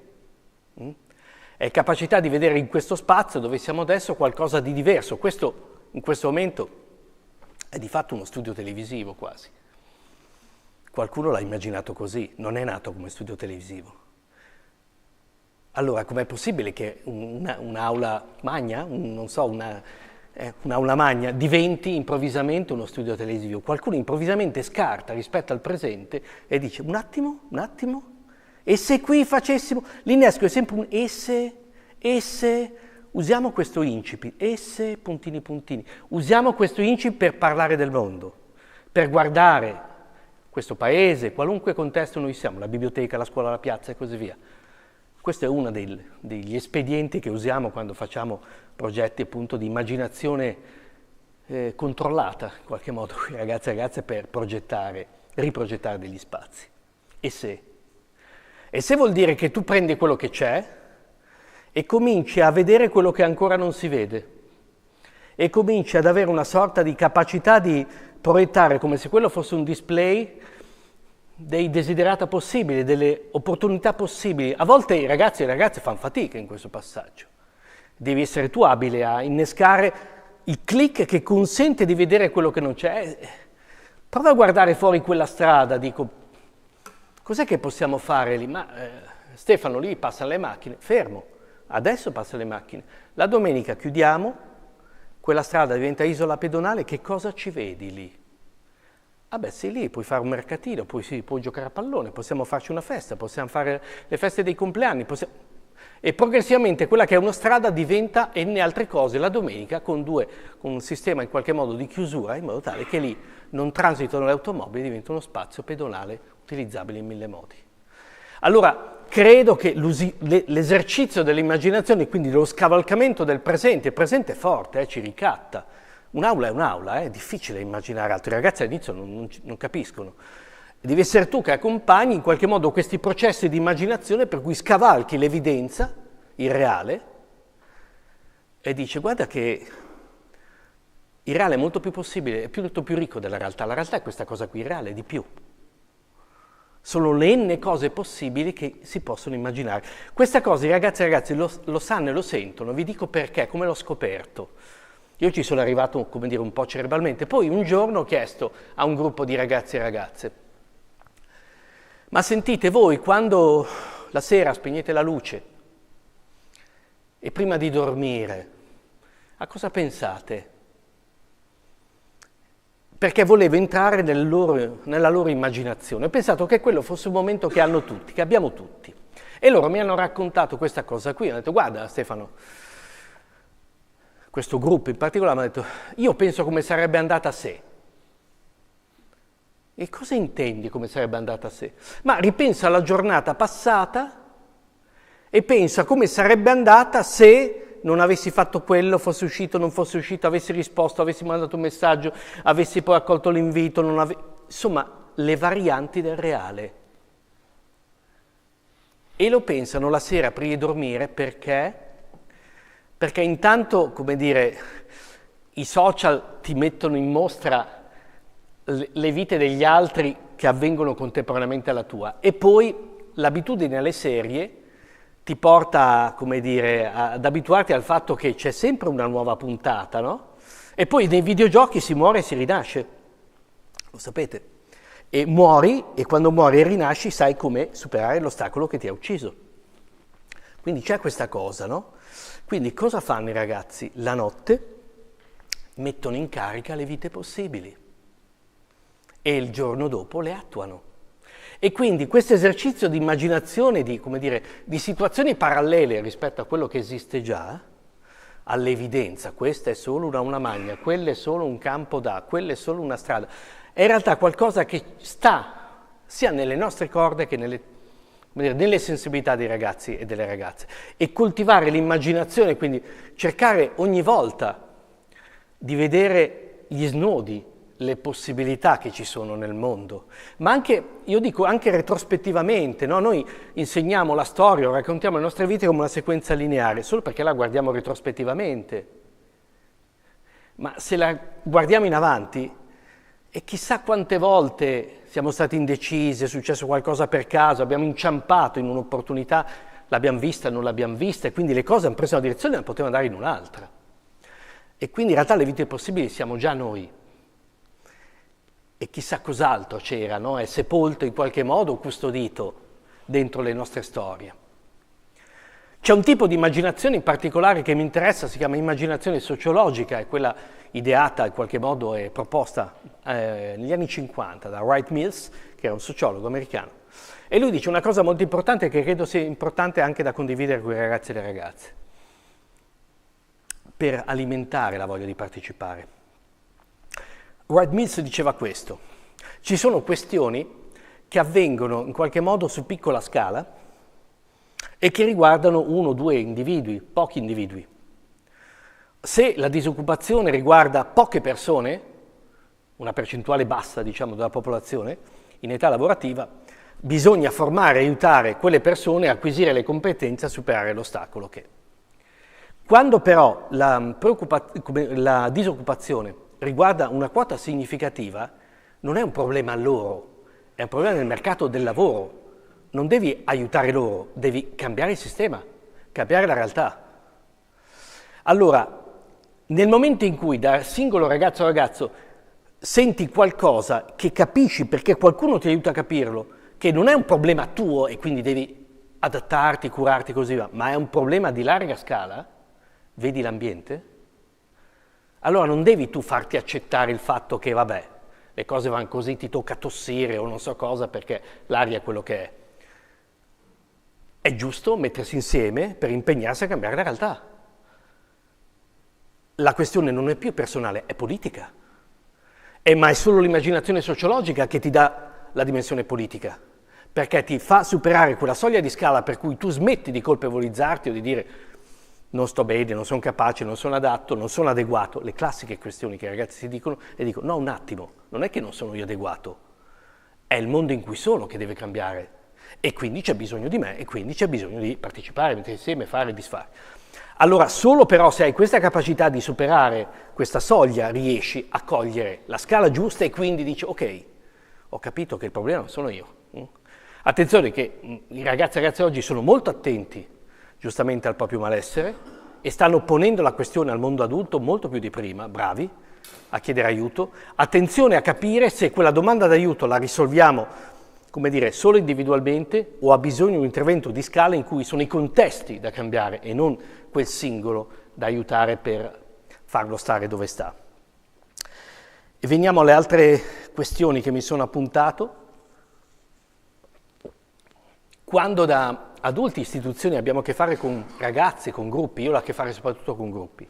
S3: È capacità di vedere in questo spazio dove siamo adesso qualcosa di diverso. Questo in questo momento è di fatto uno studio televisivo quasi. Qualcuno l'ha immaginato così, non è nato come studio televisivo. Allora, com'è possibile che un'aula magna, un'aula magna diventi improvvisamente uno studio televisivo? Qualcuno improvvisamente scarta rispetto al presente e dice un attimo, e se qui facessimo, l'innesco è sempre un e se, usiamo questo incipit, e se, puntini, usiamo questo incipit per parlare del mondo, per guardare questo paese, qualunque contesto noi siamo, la biblioteca, la scuola, la piazza e così via. Questo è uno degli espedienti che usiamo quando facciamo progetti appunto di immaginazione controllata, in qualche modo, ragazzi e ragazze, per riprogettare degli spazi. E se vuol dire che tu prendi quello che c'è e cominci a vedere quello che ancora non si vede e cominci ad avere una sorta di capacità di proiettare come se quello fosse un display dei desiderata possibili, delle opportunità possibili. A volte i ragazzi e le ragazze fanno fatica in questo passaggio. Devi essere tu abile a innescare il click che consente di vedere quello che non c'è. Prova a guardare fuori quella strada, dico, cos'è che possiamo fare lì? Ma Stefano, lì passano le macchine, fermo, adesso passano le macchine. La domenica chiudiamo, quella strada diventa isola pedonale, che cosa ci vedi lì? Ah beh, sei lì, puoi fare un mercatino, puoi giocare a pallone, possiamo farci una festa, possiamo fare le feste dei compleanni, e progressivamente quella che è una strada diventa n altre cose la domenica con un sistema in qualche modo di chiusura, in modo tale che lì non transitano le automobili, diventa uno spazio pedonale utilizzabile in 1000 modi. Allora, credo che l'esercizio dell'immaginazione, quindi dello scavalcamento del presente, il presente è forte, ci ricatta. Un'aula è un'aula, è difficile immaginare altro, i ragazzi all'inizio non capiscono. Devi essere tu che accompagni in qualche modo questi processi di immaginazione per cui scavalchi l'evidenza, il reale, e dici guarda che Il reale è molto più possibile, è molto più ricco della realtà. La realtà è questa cosa qui, il reale è di più. Sono le n cose possibili che si possono immaginare. Questa cosa i ragazzi e ragazzi lo sanno e lo sentono, vi dico perché, come l'ho scoperto. Io ci sono arrivato, come dire, un po' cerebralmente. Poi un giorno ho chiesto a un gruppo di ragazzi e ragazze: ma sentite voi, quando la sera spegnete la luce e prima di dormire, a cosa pensate? Perché volevo entrare nella loro immaginazione. Ho pensato che quello fosse un momento che hanno tutti, che abbiamo tutti. E loro mi hanno raccontato questa cosa qui. Hanno detto: guarda Stefano, questo gruppo in particolare mi ha detto: io penso come sarebbe andata se. E cosa intendi come sarebbe andata se? Ma ripensa alla giornata passata e pensa come sarebbe andata se non avessi fatto quello, fosse uscito, non fosse uscito, avessi risposto, avessi mandato un messaggio, avessi poi accolto l'invito, insomma, le varianti del reale. E lo pensano la sera prima di dormire perché? Perché intanto, come dire, i social ti mettono in mostra le vite degli altri che avvengono contemporaneamente alla tua, e poi l'abitudine alle serie ti porta, come dire, ad abituarti al fatto che c'è sempre una nuova puntata, no? E poi nei videogiochi si muore e si rinasce, lo sapete, e muori, e quando muori e rinasci sai come superare l'ostacolo che ti ha ucciso. Quindi c'è questa cosa, no? Quindi cosa fanno i ragazzi? La notte mettono in carica le vite possibili e il giorno dopo le attuano. E quindi questo esercizio di immaginazione, di, come dire, di situazioni parallele rispetto a quello che esiste già, all'evidenza, questa è solo una lavagna, quello è solo un campo d'acqua, quella è solo una strada, è in realtà qualcosa che sta sia nelle nostre corde che nelle sensibilità dei ragazzi e delle ragazze. E coltivare l'immaginazione, quindi cercare ogni volta di vedere gli snodi, le possibilità che ci sono nel mondo, ma anche, io dico, anche retrospettivamente, no? Noi insegniamo la storia, raccontiamo le nostre vite come una sequenza lineare, solo perché la guardiamo retrospettivamente. Ma se la guardiamo in avanti, e chissà quante volte siamo stati indecisi, è successo qualcosa per caso, abbiamo inciampato in un'opportunità, l'abbiamo vista, non l'abbiamo vista, e quindi le cose hanno preso una direzione e potevano andare in un'altra. E quindi in realtà le vite possibili siamo già noi. E chissà cos'altro c'era, no? È sepolto in qualche modo, custodito dentro le nostre storie. C'è un tipo di immaginazione in particolare che mi interessa, si chiama immaginazione sociologica, è quella ideata in qualche modo e proposta negli anni 50 da Wright Mills, che era un sociologo americano. E lui dice una cosa molto importante che credo sia importante anche da condividere con i ragazzi e le ragazze, per alimentare la voglia di partecipare. Wright Mills diceva questo: ci sono questioni che avvengono in qualche modo su piccola scala e che riguardano uno o due individui, pochi individui. Se la disoccupazione riguarda poche persone, una percentuale bassa, diciamo, della popolazione in età lavorativa, bisogna formare e aiutare quelle persone a acquisire le competenze a superare l'ostacolo che. Quando però la disoccupazione riguarda una quota significativa, non è un problema loro, è un problema del mercato del lavoro. Non devi aiutare loro, devi cambiare il sistema, cambiare la realtà. Allora, nel momento in cui da singolo ragazzo a ragazzo senti qualcosa che capisci perché qualcuno ti aiuta a capirlo, che non è un problema tuo e quindi devi adattarti, curarti così va, ma è un problema di larga scala, vedi l'ambiente? Allora non devi tu farti accettare il fatto che, vabbè, le cose vanno così, ti tocca tossire o non so cosa perché l'aria è quello che è. È giusto mettersi insieme per impegnarsi a cambiare la realtà. La questione non è più personale, è politica. Ma è solo l'immaginazione sociologica che ti dà la dimensione politica, perché ti fa superare quella soglia di scala per cui tu smetti di colpevolizzarti o di dire non sto bene, non sono capace, non sono adatto, non sono adeguato, le classiche questioni che i ragazzi si dicono, e dico no, un attimo, non è che non sono io adeguato, è il mondo in cui sono che deve cambiare e quindi c'è bisogno di me e quindi c'è bisogno di partecipare, mettere insieme, fare e disfare. Allora, solo però se hai questa capacità di superare questa soglia, riesci a cogliere la scala giusta e quindi dici, ok, ho capito che il problema sono io. Attenzione che i ragazzi e ragazze oggi sono molto attenti, giustamente, al proprio malessere e stanno ponendo la questione al mondo adulto molto più di prima, bravi, a chiedere aiuto. Attenzione a capire se quella domanda d'aiuto la risolviamo, come dire, solo individualmente o ha bisogno di un intervento di scala in cui sono i contesti da cambiare e non quel singolo da aiutare per farlo stare dove sta. E veniamo alle altre questioni che mi sono appuntato. Quando da adulti, istituzioni abbiamo a che fare con ragazzi, con gruppi, io ho a che fare soprattutto con gruppi,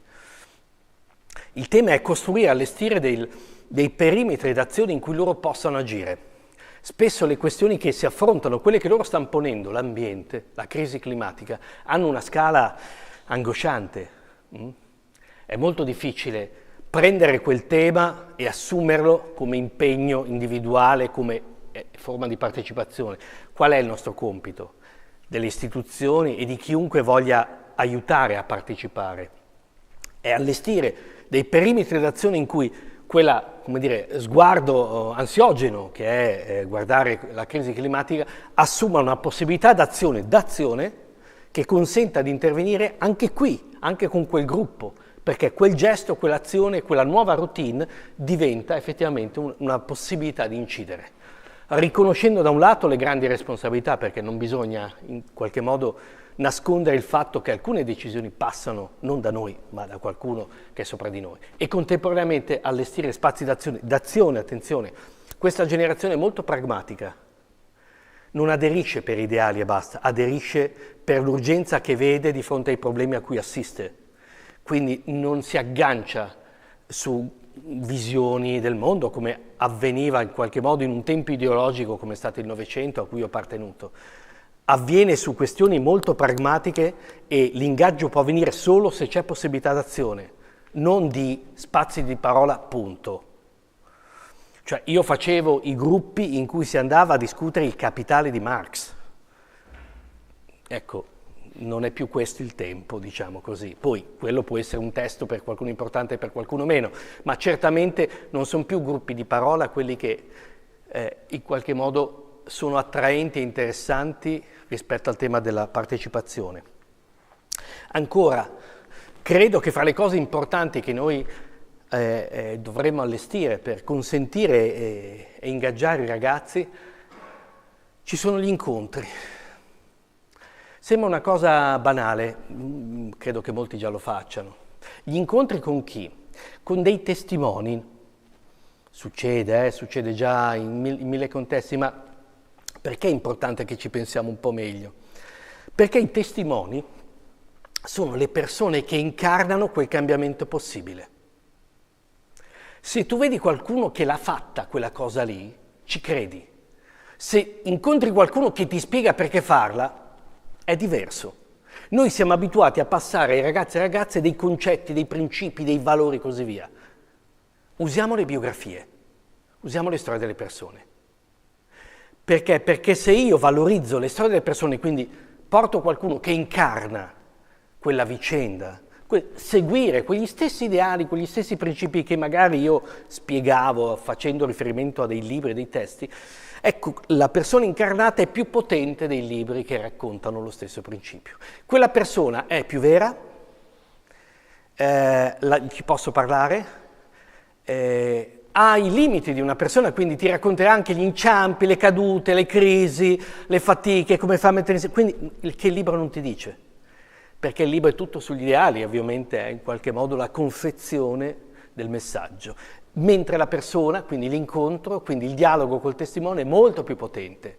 S3: il tema è costruire, allestire dei perimetri d'azione in cui loro possano agire. Spesso le questioni che si affrontano, quelle che loro stanno ponendo, l'ambiente, la crisi climatica, hanno una scala angosciante. È molto difficile prendere quel tema e assumerlo come impegno individuale, come forma di partecipazione. Qual è il nostro compito? Delle istituzioni e di chiunque voglia aiutare a partecipare. È allestire dei perimetri d'azione in cui quella, come dire, sguardo ansiogeno che è guardare la crisi climatica assuma una possibilità d'azione che consenta di intervenire anche qui, anche con quel gruppo, perché quel gesto, quell'azione, quella nuova routine diventa effettivamente una possibilità di incidere. Riconoscendo da un lato le grandi responsabilità, perché non bisogna in qualche modo nascondere il fatto che alcune decisioni passano non da noi, ma da qualcuno che è sopra di noi, e contemporaneamente allestire spazi d'azione, attenzione, questa generazione è molto pragmatica, non aderisce per ideali e basta, aderisce per l'urgenza che vede di fronte ai problemi a cui assiste, quindi non si aggancia su visioni del mondo come avveniva in qualche modo in un tempo ideologico come è stato il Novecento a cui ho appartenuto. Avviene su questioni molto pragmatiche e l'ingaggio può avvenire solo se c'è possibilità d'azione, non di spazi di parola, punto. Cioè io facevo i gruppi in cui si andava a discutere il Capitale di Marx. Ecco, non è più questo il tempo, diciamo così. Poi quello può essere un testo per qualcuno importante e per qualcuno meno, ma certamente non sono più gruppi di parola quelli che in qualche modo sono attraenti e interessanti rispetto al tema della partecipazione. Ancora, credo che fra le cose importanti che noi dovremmo allestire per consentire e ingaggiare i ragazzi ci sono gli incontri. Sembra una cosa banale, credo che molti già lo facciano. Gli incontri con chi? Con dei testimoni. Succede già in mille contesti, ma perché è importante che ci pensiamo un po' meglio? Perché i testimoni sono le persone che incarnano quel cambiamento possibile. Se tu vedi qualcuno che l'ha fatta quella cosa lì, ci credi. Se incontri qualcuno che ti spiega perché farla, è diverso. Noi siamo abituati a passare ai ragazzi e ragazze dei concetti, dei principi, dei valori e così via. Usiamo le biografie, usiamo le storie delle persone. Perché? Perché se io valorizzo le storie delle persone, quindi porto qualcuno che incarna quella vicenda, seguire quegli stessi ideali, quegli stessi principi che magari io spiegavo facendo riferimento a dei libri, dei testi, ecco, la persona incarnata è più potente dei libri che raccontano lo stesso principio. Quella persona è più vera, ci posso parlare, ha i limiti di una persona, quindi ti racconterà anche gli inciampi, le cadute, le crisi, le fatiche, come fa a mettere insieme, quindi che il libro non ti dice. Perché il libro è tutto sugli ideali, ovviamente è in qualche modo la confezione del messaggio, mentre la persona, quindi l'incontro, quindi il dialogo col testimone è molto più potente,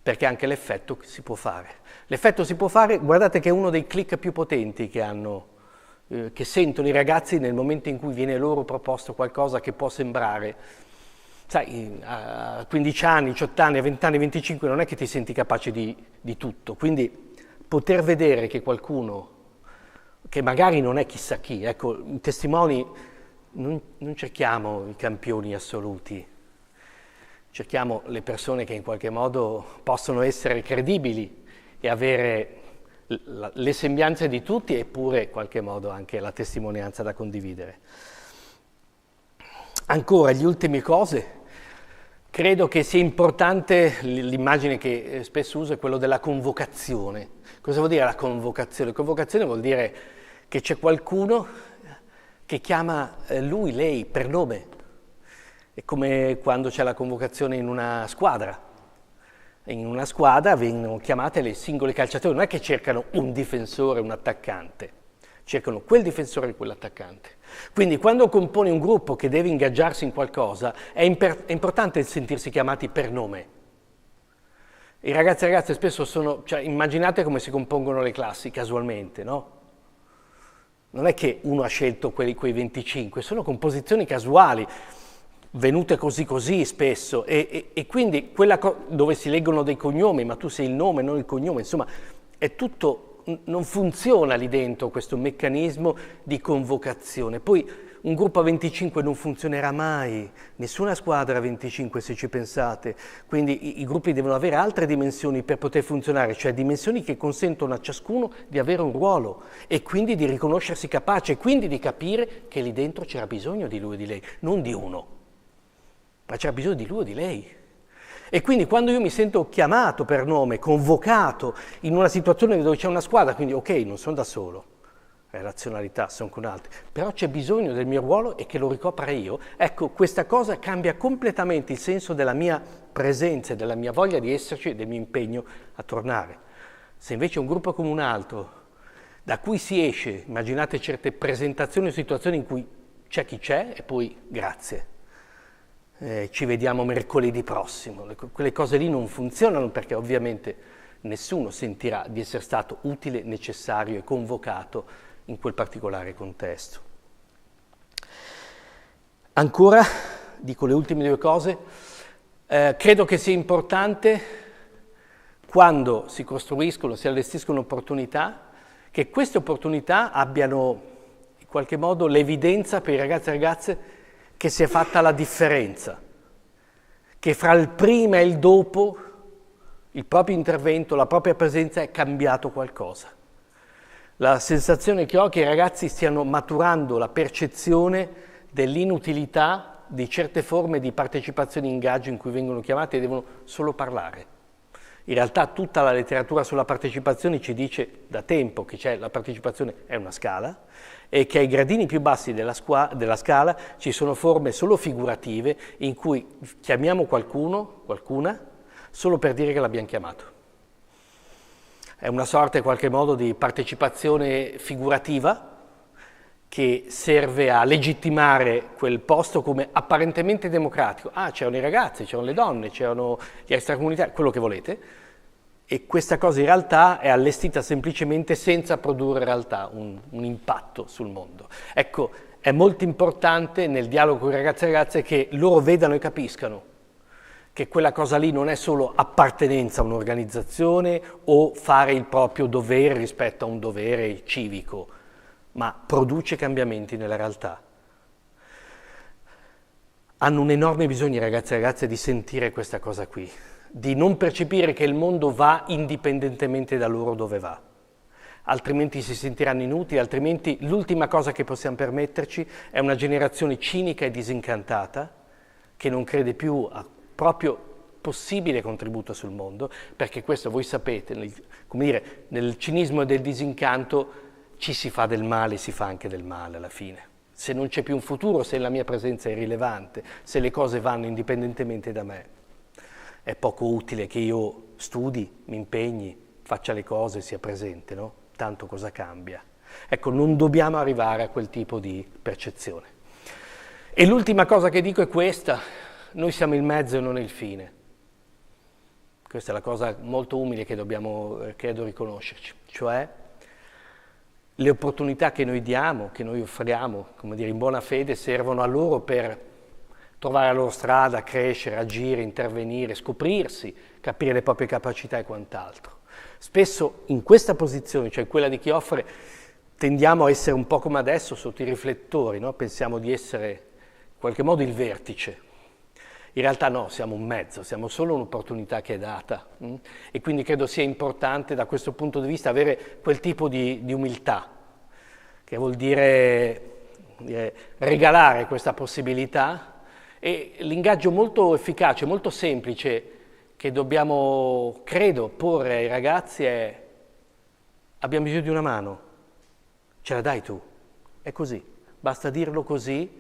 S3: perché anche l'effetto si può fare. L'effetto si può fare, guardate che è uno dei click più potenti che sentono i ragazzi nel momento in cui viene loro proposto qualcosa che può sembrare, sai, a 15 anni, 18 anni, a 20 anni, 25 non è che ti senti capace di tutto, quindi poter vedere che qualcuno, che magari non è chissà chi, ecco, i testimoni, non cerchiamo i campioni assoluti, cerchiamo le persone che in qualche modo possono essere credibili e avere le sembianze di tutti, eppure in qualche modo anche la testimonianza da condividere. Ancora, le ultime cose, credo che sia importante, l'immagine che spesso uso è quello della convocazione. Cosa vuol dire la convocazione? Convocazione vuol dire che c'è qualcuno che chiama lui, lei, per nome. È come quando c'è la convocazione in una squadra. In una squadra vengono chiamate le singole calciatori, non è che cercano un difensore, un attaccante, cercano quel difensore e quell'attaccante. Quindi quando componi un gruppo che deve ingaggiarsi in qualcosa, è importante sentirsi chiamati per nome. I ragazzi e ragazze spesso sono, cioè immaginate come si compongono le classi casualmente, no? Non è che uno ha scelto quei 25, sono composizioni casuali, venute così spesso, e quindi quella dove si leggono dei cognomi, ma tu sei il nome, non il cognome, insomma, è tutto, non funziona lì dentro questo meccanismo di convocazione. Poi un gruppo a 25 non funzionerà mai, nessuna squadra a 25 se ci pensate, quindi i gruppi devono avere altre dimensioni per poter funzionare, cioè dimensioni che consentono a ciascuno di avere un ruolo e quindi di riconoscersi capace, e quindi di capire che lì dentro c'era bisogno di lui e di lei, non di uno, ma c'era bisogno di lui o di lei. E quindi quando io mi sento chiamato per nome, convocato in una situazione dove c'è una squadra, quindi ok, non sono da solo, relazionalità, sono con altri, però c'è bisogno del mio ruolo e che lo ricopra io, ecco, questa cosa cambia completamente il senso della mia presenza, della mia voglia di esserci e del mio impegno a tornare. Se invece è un gruppo come un altro, da cui si esce, immaginate certe presentazioni o situazioni in cui c'è chi c'è e poi grazie. Ci vediamo mercoledì prossimo, quelle cose lì non funzionano perché ovviamente nessuno sentirà di essere stato utile, necessario e convocato in quel particolare contesto. Ancora, dico le ultime due cose, credo che sia importante quando si costruiscono, si allestiscono opportunità, che queste opportunità abbiano in qualche modo l'evidenza per i ragazzi e ragazze che si è fatta la differenza, che fra il prima e il dopo il proprio intervento, la propria presenza è cambiato qualcosa. La sensazione che ho è che i ragazzi stiano maturando la percezione dell'inutilità di certe forme di partecipazione e ingaggio in cui vengono chiamati e devono solo parlare. In realtà tutta la letteratura sulla partecipazione ci dice da tempo che la partecipazione è una scala e che ai gradini più bassi della scala ci sono forme solo figurative in cui chiamiamo qualcuno, qualcuna, solo per dire che l'abbiamo chiamato. È una sorta in qualche modo di partecipazione figurativa che serve a legittimare quel posto come apparentemente democratico. Ah, c'erano i ragazzi, c'erano le donne, c'erano gli extracomunitari, quello che volete, e questa cosa in realtà è allestita semplicemente senza produrre in realtà un impatto sul mondo. Ecco, è molto importante nel dialogo con i ragazzi e ragazze che loro vedano e capiscano che quella cosa lì non è solo appartenenza a un'organizzazione o fare il proprio dovere rispetto a un dovere civico, ma produce cambiamenti nella realtà. Hanno un enorme bisogno i ragazzi e ragazze di sentire questa cosa qui, di non percepire che il mondo va indipendentemente da loro dove va. Altrimenti si sentiranno inutili, altrimenti l'ultima cosa che possiamo permetterci è una generazione cinica e disincantata che non crede più a proprio possibile contributo sul mondo, perché questo voi sapete, nel cinismo e del disincanto ci si fa del male, si fa anche del male alla fine. Se non c'è più un futuro, se la mia presenza è irrilevante, se le cose vanno indipendentemente da me, è poco utile che io studi, mi impegni, faccia le cose, sia presente, no? Tanto cosa cambia? Ecco, non dobbiamo arrivare a quel tipo di percezione. E l'ultima cosa che dico è questa: noi siamo il mezzo e non il fine. Questa è la cosa molto umile che dobbiamo, credo, riconoscerci, cioè le opportunità che noi diamo, che noi offriamo, come dire, in buona fede, servono a loro per trovare la loro strada, crescere, agire, intervenire, scoprirsi, capire le proprie capacità e quant'altro. Spesso in questa posizione, cioè quella di chi offre, tendiamo a essere un po' come adesso sotto i riflettori, no? Pensiamo di essere in qualche modo il vertice. In realtà no, siamo un mezzo, siamo solo un'opportunità che è data. E quindi credo sia importante da questo punto di vista avere quel tipo di umiltà, che vuol dire regalare questa possibilità, e l'ingaggio molto efficace, molto semplice che dobbiamo, credo, porre ai ragazzi è: abbiamo bisogno di una mano, ce la dai tu? È così, basta dirlo così,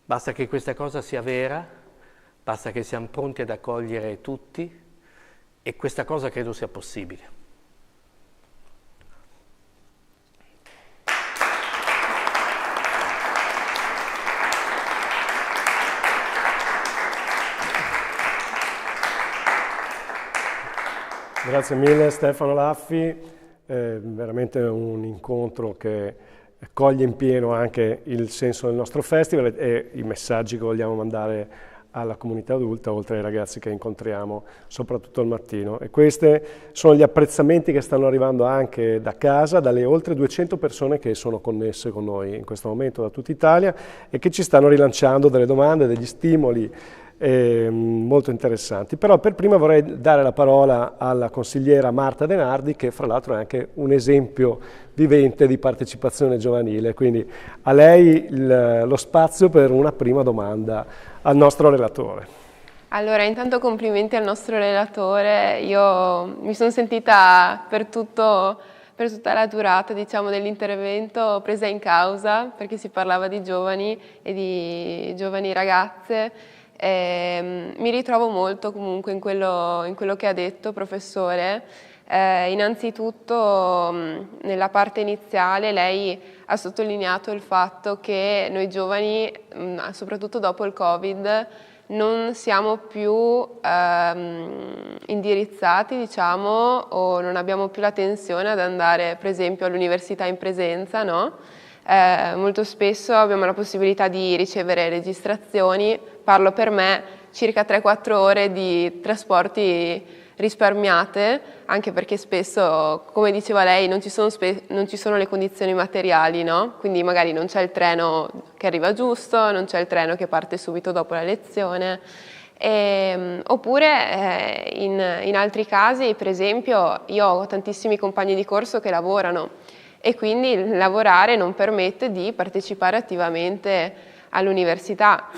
S3: basta che questa cosa sia vera, basta che siamo pronti ad accogliere tutti, e questa cosa credo sia possibile.
S1: Grazie mille Stefano Laffi, veramente un incontro che coglie in pieno anche il senso del nostro festival e i messaggi che vogliamo mandare alla comunità adulta, oltre ai ragazzi che incontriamo soprattutto al mattino. E questi sono gli apprezzamenti che stanno arrivando anche da casa, dalle oltre 200 persone che sono connesse con noi in questo momento da tutta Italia e che ci stanno rilanciando delle domande, degli stimoli molto interessanti. Però per prima vorrei dare la parola alla consigliera Marta Denardi, che fra l'altro è anche un esempio vivente di partecipazione giovanile, quindi a lei lo spazio per una prima domanda al nostro relatore.
S2: Allora, intanto complimenti al nostro relatore. Io mi sono sentita per tutta la durata, diciamo, dell'intervento presa in causa, perché si parlava di giovani e di giovani ragazze. Mi ritrovo molto comunque in quello che ha detto, professore. Innanzitutto nella parte iniziale lei ha sottolineato il fatto che noi giovani, soprattutto dopo il Covid, non siamo più indirizzati, diciamo, o non abbiamo più la tensione ad andare per esempio all'università in presenza, no? Molto spesso abbiamo la possibilità di ricevere registrazioni, parlo per me, circa 3-4 ore di trasporti risparmiate, anche perché spesso, come diceva lei, non ci sono le condizioni materiali, no? Quindi magari non c'è il treno che arriva giusto, non c'è il treno che parte subito dopo la lezione. Oppure in altri casi, per esempio, io ho tantissimi compagni di corso che lavorano e quindi lavorare non permette di partecipare attivamente all'università.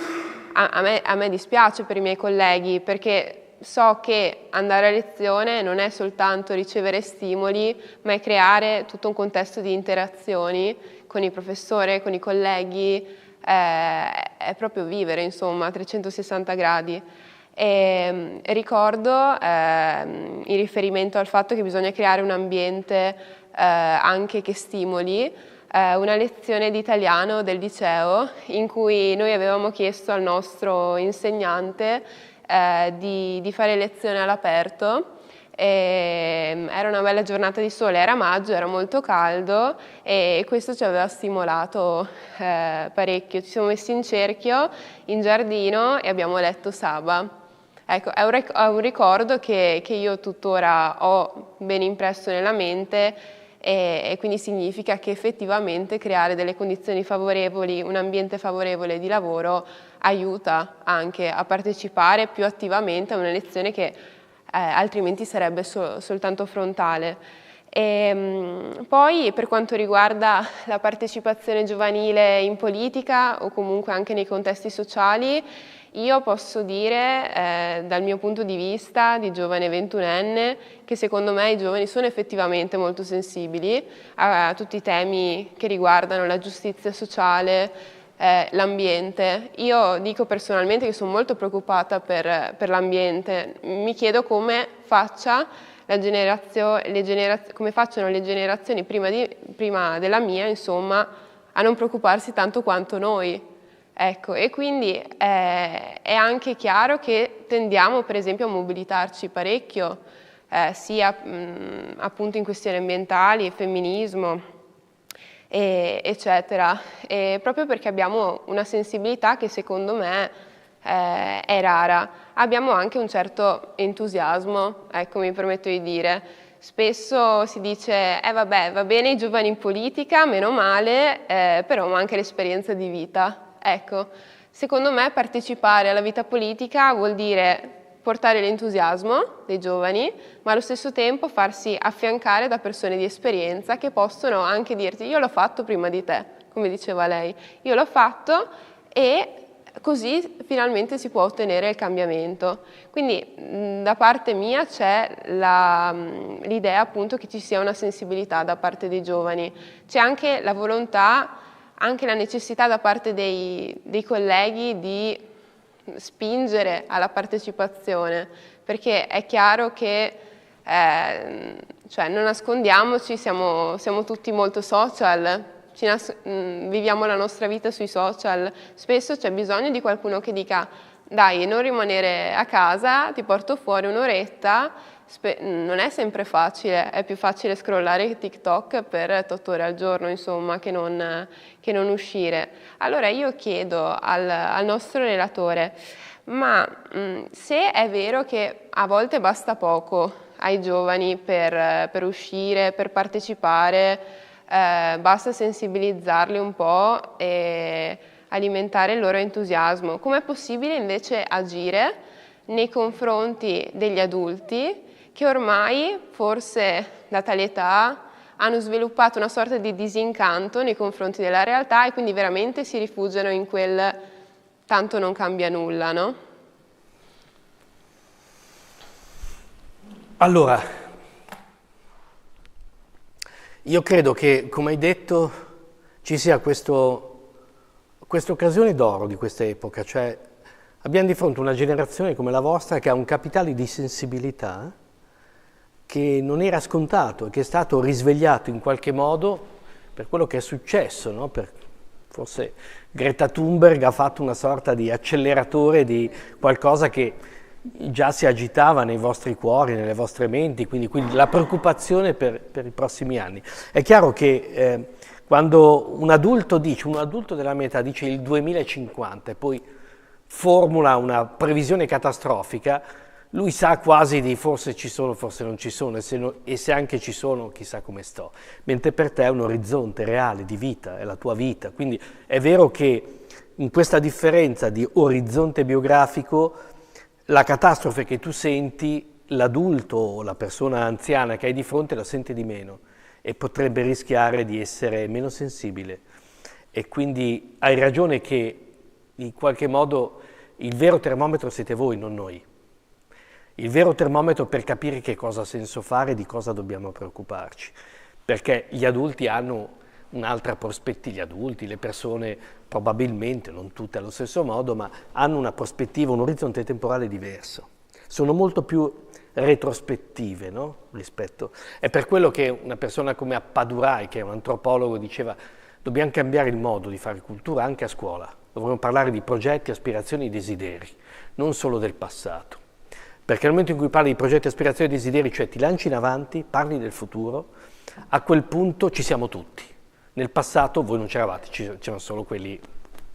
S2: A me dispiace per i miei colleghi, perché so che andare a lezione non è soltanto ricevere stimoli, ma è creare tutto un contesto di interazioni con il professore, con i colleghi, è proprio vivere, insomma, a 360 gradi. E ricordo, in riferimento al fatto che bisogna creare un ambiente anche che stimoli, una lezione di italiano del liceo in cui noi avevamo chiesto al nostro insegnante di fare lezione all'aperto. Era una bella giornata di sole, era maggio, era molto caldo e questo ci aveva stimolato parecchio. Ci siamo messi in cerchio in giardino e abbiamo letto Saba. Ecco, è un ricordo che io tuttora ho ben impresso nella mente e quindi significa che effettivamente creare delle condizioni favorevoli, un ambiente favorevole di lavoro aiuta anche a partecipare più attivamente a una lezione che altrimenti sarebbe soltanto frontale. Poi per quanto riguarda la partecipazione giovanile in politica o comunque anche nei contesti sociali, io posso dire dal mio punto di vista di giovane 21enne che secondo me i giovani sono effettivamente molto sensibili a tutti i temi che riguardano la giustizia sociale, l'ambiente. Io dico personalmente che sono molto preoccupata per l'ambiente, mi chiedo come facciano le generazioni prima della mia, insomma, a non preoccuparsi tanto quanto noi. Ecco, e quindi è anche chiaro che tendiamo per esempio a mobilitarci parecchio, sia appunto in questioni ambientali, femminismo, eccetera, e proprio perché abbiamo una sensibilità che secondo me è rara. Abbiamo anche un certo entusiasmo, ecco, mi permetto di dire. Spesso si dice, vabbè, va bene i giovani in politica, meno male, però manca l'esperienza di vita. Ecco, Secondo me partecipare alla vita politica vuol dire portare l'entusiasmo dei giovani, ma allo stesso tempo farsi affiancare da persone di esperienza che possono anche dirti io l'ho fatto prima di te, come diceva lei, io l'ho fatto e così finalmente si può ottenere il cambiamento. Quindi da parte mia c'è l'idea appunto che ci sia una sensibilità da parte dei giovani, c'è anche la volontà, anche la necessità da parte dei colleghi di spingere alla partecipazione, perché è chiaro che cioè non nascondiamoci, siamo tutti molto social, viviamo la nostra vita sui social, spesso c'è bisogno di qualcuno che dica dai, non rimanere a casa, ti porto fuori un'oretta, non è sempre facile, è più facile scrollare TikTok per 8 ore al giorno, insomma, che non uscire. Allora io chiedo al nostro relatore, ma se è vero che a volte basta poco ai giovani per uscire, per partecipare, basta sensibilizzarli un po' e alimentare il loro entusiasmo, com'è possibile invece agire nei confronti degli adulti che ormai, forse da tale età, hanno sviluppato una sorta di disincanto nei confronti della realtà e quindi veramente si rifugiano in quel tanto non cambia nulla, no?
S3: Allora, io credo che, come hai detto, ci sia questa occasione d'oro di questa epoca, cioè abbiamo di fronte una generazione come la vostra che ha un capitale di sensibilità che non era scontato e che è stato risvegliato in qualche modo per quello che è successo, no? Forse Greta Thunberg ha fatto una sorta di acceleratore di qualcosa che già si agitava nei vostri cuori, nelle vostre menti, quindi la preoccupazione per i prossimi anni. È chiaro che quando un adulto della mia età dice il 2050 e poi formula una previsione catastrofica, lui sa quasi di forse ci sono, forse non ci sono, e se anche ci sono chissà come sto, mentre per te è un orizzonte reale di vita, è la tua vita, quindi è vero che in questa differenza di orizzonte biografico la catastrofe che tu senti, l'adulto o la persona anziana che hai di fronte la sente di meno e potrebbe rischiare di essere meno sensibile, e quindi hai ragione che in qualche modo il vero termometro siete voi, non noi. Il vero termometro per capire che cosa ha senso fare e di cosa dobbiamo preoccuparci, perché gli adulti hanno un'altra prospettiva, gli adulti, le persone probabilmente, non tutte allo stesso modo, ma hanno una prospettiva, un orizzonte temporale diverso. Sono molto più retrospettive, no? Rispetto. È per quello che una persona come Appadurai, che è un antropologo, diceva dobbiamo cambiare il modo di fare cultura anche a scuola. Dovremmo parlare di progetti, aspirazioni e desideri, non solo del passato. Perché nel momento in cui parli di progetti, aspirazioni e desideri, cioè ti lanci in avanti, parli del futuro, a quel punto ci siamo tutti. Nel passato voi non c'eravate, c'erano solo quelli,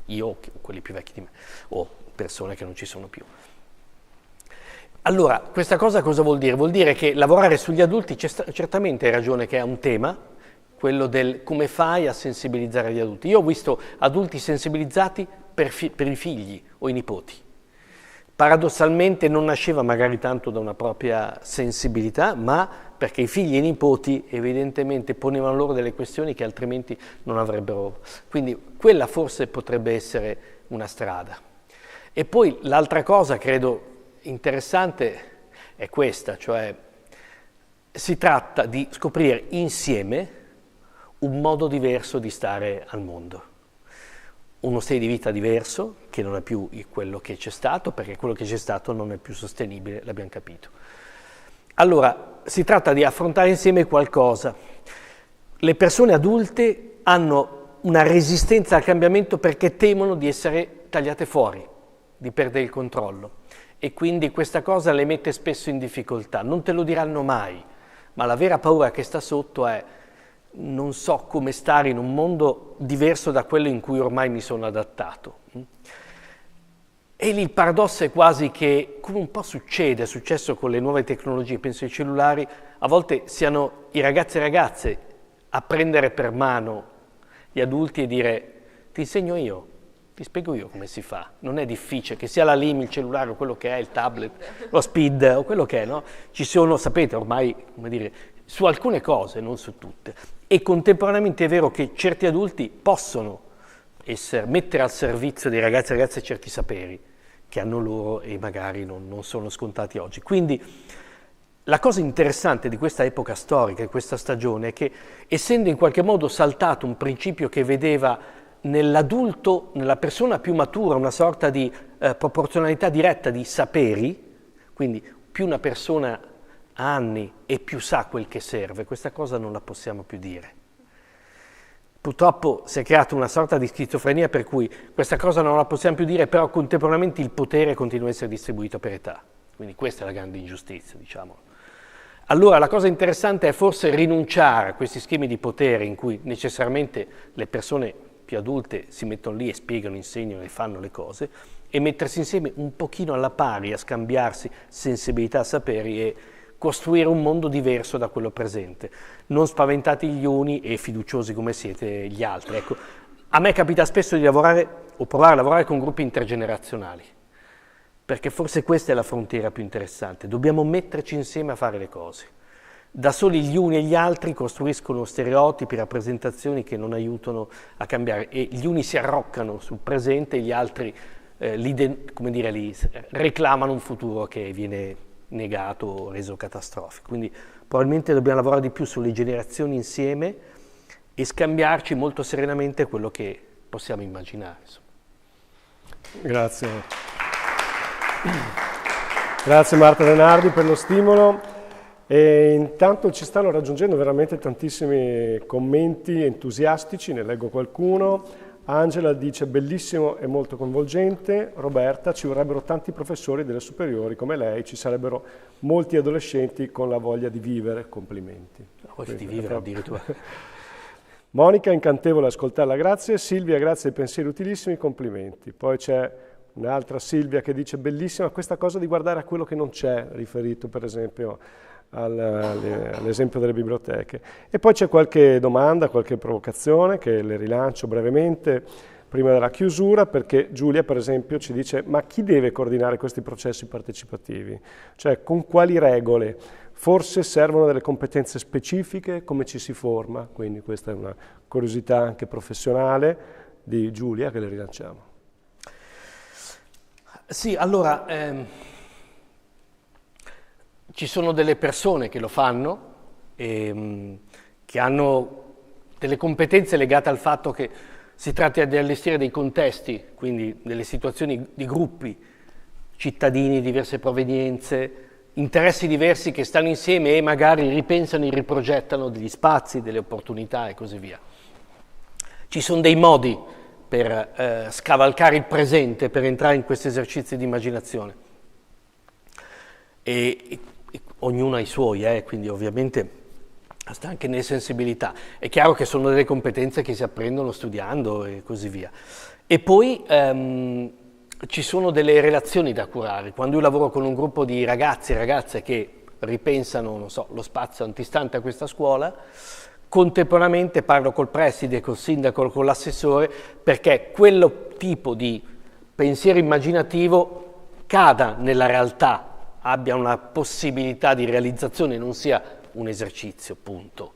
S3: io o quelli più vecchi di me, o persone che non ci sono più. Allora, questa cosa cosa vuol dire? Vuol dire che lavorare sugli adulti, certamente hai ragione che è un tema, quello del come fai a sensibilizzare gli adulti. Io ho visto adulti sensibilizzati per i figli o i nipoti. Paradossalmente non nasceva magari tanto da una propria sensibilità, ma perché i figli e i nipoti evidentemente ponevano loro delle questioni che altrimenti non avrebbero. Quindi quella forse potrebbe essere una strada. E poi l'altra cosa, credo, interessante è questa, cioè si tratta di scoprire insieme un modo diverso di stare al mondo. Uno stile di vita diverso, che non è più quello che c'è stato, perché quello che c'è stato non è più sostenibile, l'abbiamo capito. Allora, si tratta di affrontare insieme qualcosa. Le persone adulte hanno una resistenza al cambiamento perché temono di essere tagliate fuori, di perdere il controllo. E quindi questa cosa le mette spesso in difficoltà. Non te lo diranno mai, ma la vera paura che sta sotto è non so come stare in un mondo diverso da quello in cui ormai mi sono adattato. E lì il paradosso è quasi che, come un po' è successo con le nuove tecnologie, penso ai cellulari, a volte siano i ragazzi e ragazze a prendere per mano gli adulti e dire ti insegno io, Vi spiego io come si fa, non è difficile, che sia la LIM, il cellulare o quello che è, il tablet, lo SPID o quello che è, no? Ci sono, sapete, ormai, come dire, su alcune cose, non su tutte. E contemporaneamente è vero che certi adulti possono mettere al servizio dei ragazzi e ragazze certi saperi che hanno loro e magari non sono scontati oggi. Quindi la cosa interessante di questa epoca storica, di questa stagione, è che essendo in qualche modo saltato un principio che vedeva nell'adulto, nella persona più matura, una sorta di proporzionalità diretta di saperi, quindi più una persona ha anni e più sa quel che serve, questa cosa non la possiamo più dire. Purtroppo si è creata una sorta di schizofrenia per cui questa cosa non la possiamo più dire, però contemporaneamente il potere continua a essere distribuito per età. Quindi questa è la grande ingiustizia, diciamo. Allora la cosa interessante è forse rinunciare a questi schemi di potere in cui necessariamente le persone più adulte si mettono lì e spiegano, insegnano e fanno le cose, e mettersi insieme un pochino alla pari, a scambiarsi sensibilità, saperi e costruire un mondo diverso da quello presente. Non spaventati gli uni e fiduciosi come siete gli altri. Ecco, a me capita spesso di lavorare o provare a lavorare con gruppi intergenerazionali, perché forse questa è la frontiera più interessante. Dobbiamo metterci insieme a fare le cose. Da soli gli uni e gli altri costruiscono stereotipi, rappresentazioni che non aiutano a cambiare e gli uni si arroccano sul presente e gli altri reclamano un futuro che viene negato o reso catastrofico. Quindi probabilmente dobbiamo lavorare di più sulle generazioni insieme e scambiarci molto serenamente quello che possiamo immaginare. Insomma.
S1: Grazie. Grazie Marta Denardi per lo stimolo. E intanto ci stanno raggiungendo veramente tantissimi commenti entusiastici, ne leggo qualcuno. Angela dice bellissimo e molto coinvolgente. Roberta, ci vorrebbero tanti professori delle superiori come lei, ci sarebbero molti adolescenti con la voglia di vivere, complimenti.
S3: La voglia di vivere addirittura.
S1: Monica, incantevole ascoltarla, grazie. Silvia, grazie ai pensieri utilissimi, complimenti. Poi c'è un'altra Silvia che dice bellissima questa cosa di guardare a quello che non c'è, riferito per esempio all'esempio delle biblioteche. E poi c'è qualche domanda, qualche provocazione che le rilancio brevemente prima della chiusura, perché Giulia per esempio ci dice ma chi deve coordinare questi processi partecipativi? Cioè con quali regole? Forse servono delle competenze specifiche, come ci si forma? Quindi questa è una curiosità anche professionale di Giulia che le rilanciamo.
S3: Sì, allora ci sono delle persone che lo fanno, che hanno delle competenze legate al fatto che si tratta di allestire dei contesti, quindi delle situazioni di gruppi, cittadini di diverse provenienze, interessi diversi che stanno insieme e magari ripensano e riprogettano degli spazi, delle opportunità e così via. Ci sono dei modi per scavalcare il presente, per entrare in questi esercizi di immaginazione. E ognuno ha i suoi, quindi ovviamente sta anche nelle sensibilità. È chiaro che sono delle competenze che si apprendono studiando e così via. E poi ci sono delle relazioni da curare. Quando io lavoro con un gruppo di ragazzi e ragazze che ripensano, non so, lo spazio antistante a questa scuola, contemporaneamente parlo col preside, col sindaco, con l'assessore, perché quello tipo di pensiero immaginativo cada nella realtà, abbia una possibilità di realizzazione, non sia un esercizio, punto.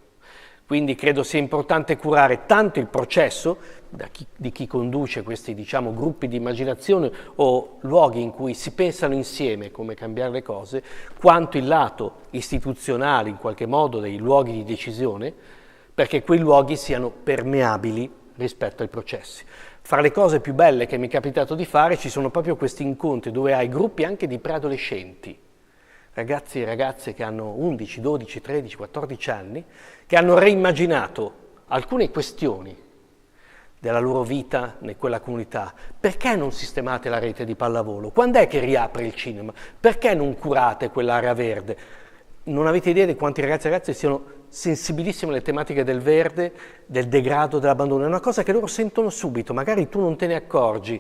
S3: Quindi credo sia importante curare tanto il processo di chi conduce questi, diciamo, gruppi di immaginazione o luoghi in cui si pensano insieme come cambiare le cose, quanto il lato istituzionale, in qualche modo, dei luoghi di decisione, perché quei luoghi siano permeabili rispetto ai processi. Fra le cose più belle che mi è capitato di fare ci sono proprio questi incontri dove hai gruppi anche di preadolescenti, ragazzi e ragazze che hanno 11, 12, 13, 14 anni, che hanno reimmaginato alcune questioni della loro vita in quella comunità. Perché non sistemate la rete di pallavolo? Quando è che riapre il cinema? Perché non curate quell'area verde? Non avete idea di quanti ragazzi e ragazze siano sensibilissimi alle tematiche del verde, del degrado, dell'abbandono. È una cosa che loro sentono subito, magari tu non te ne accorgi.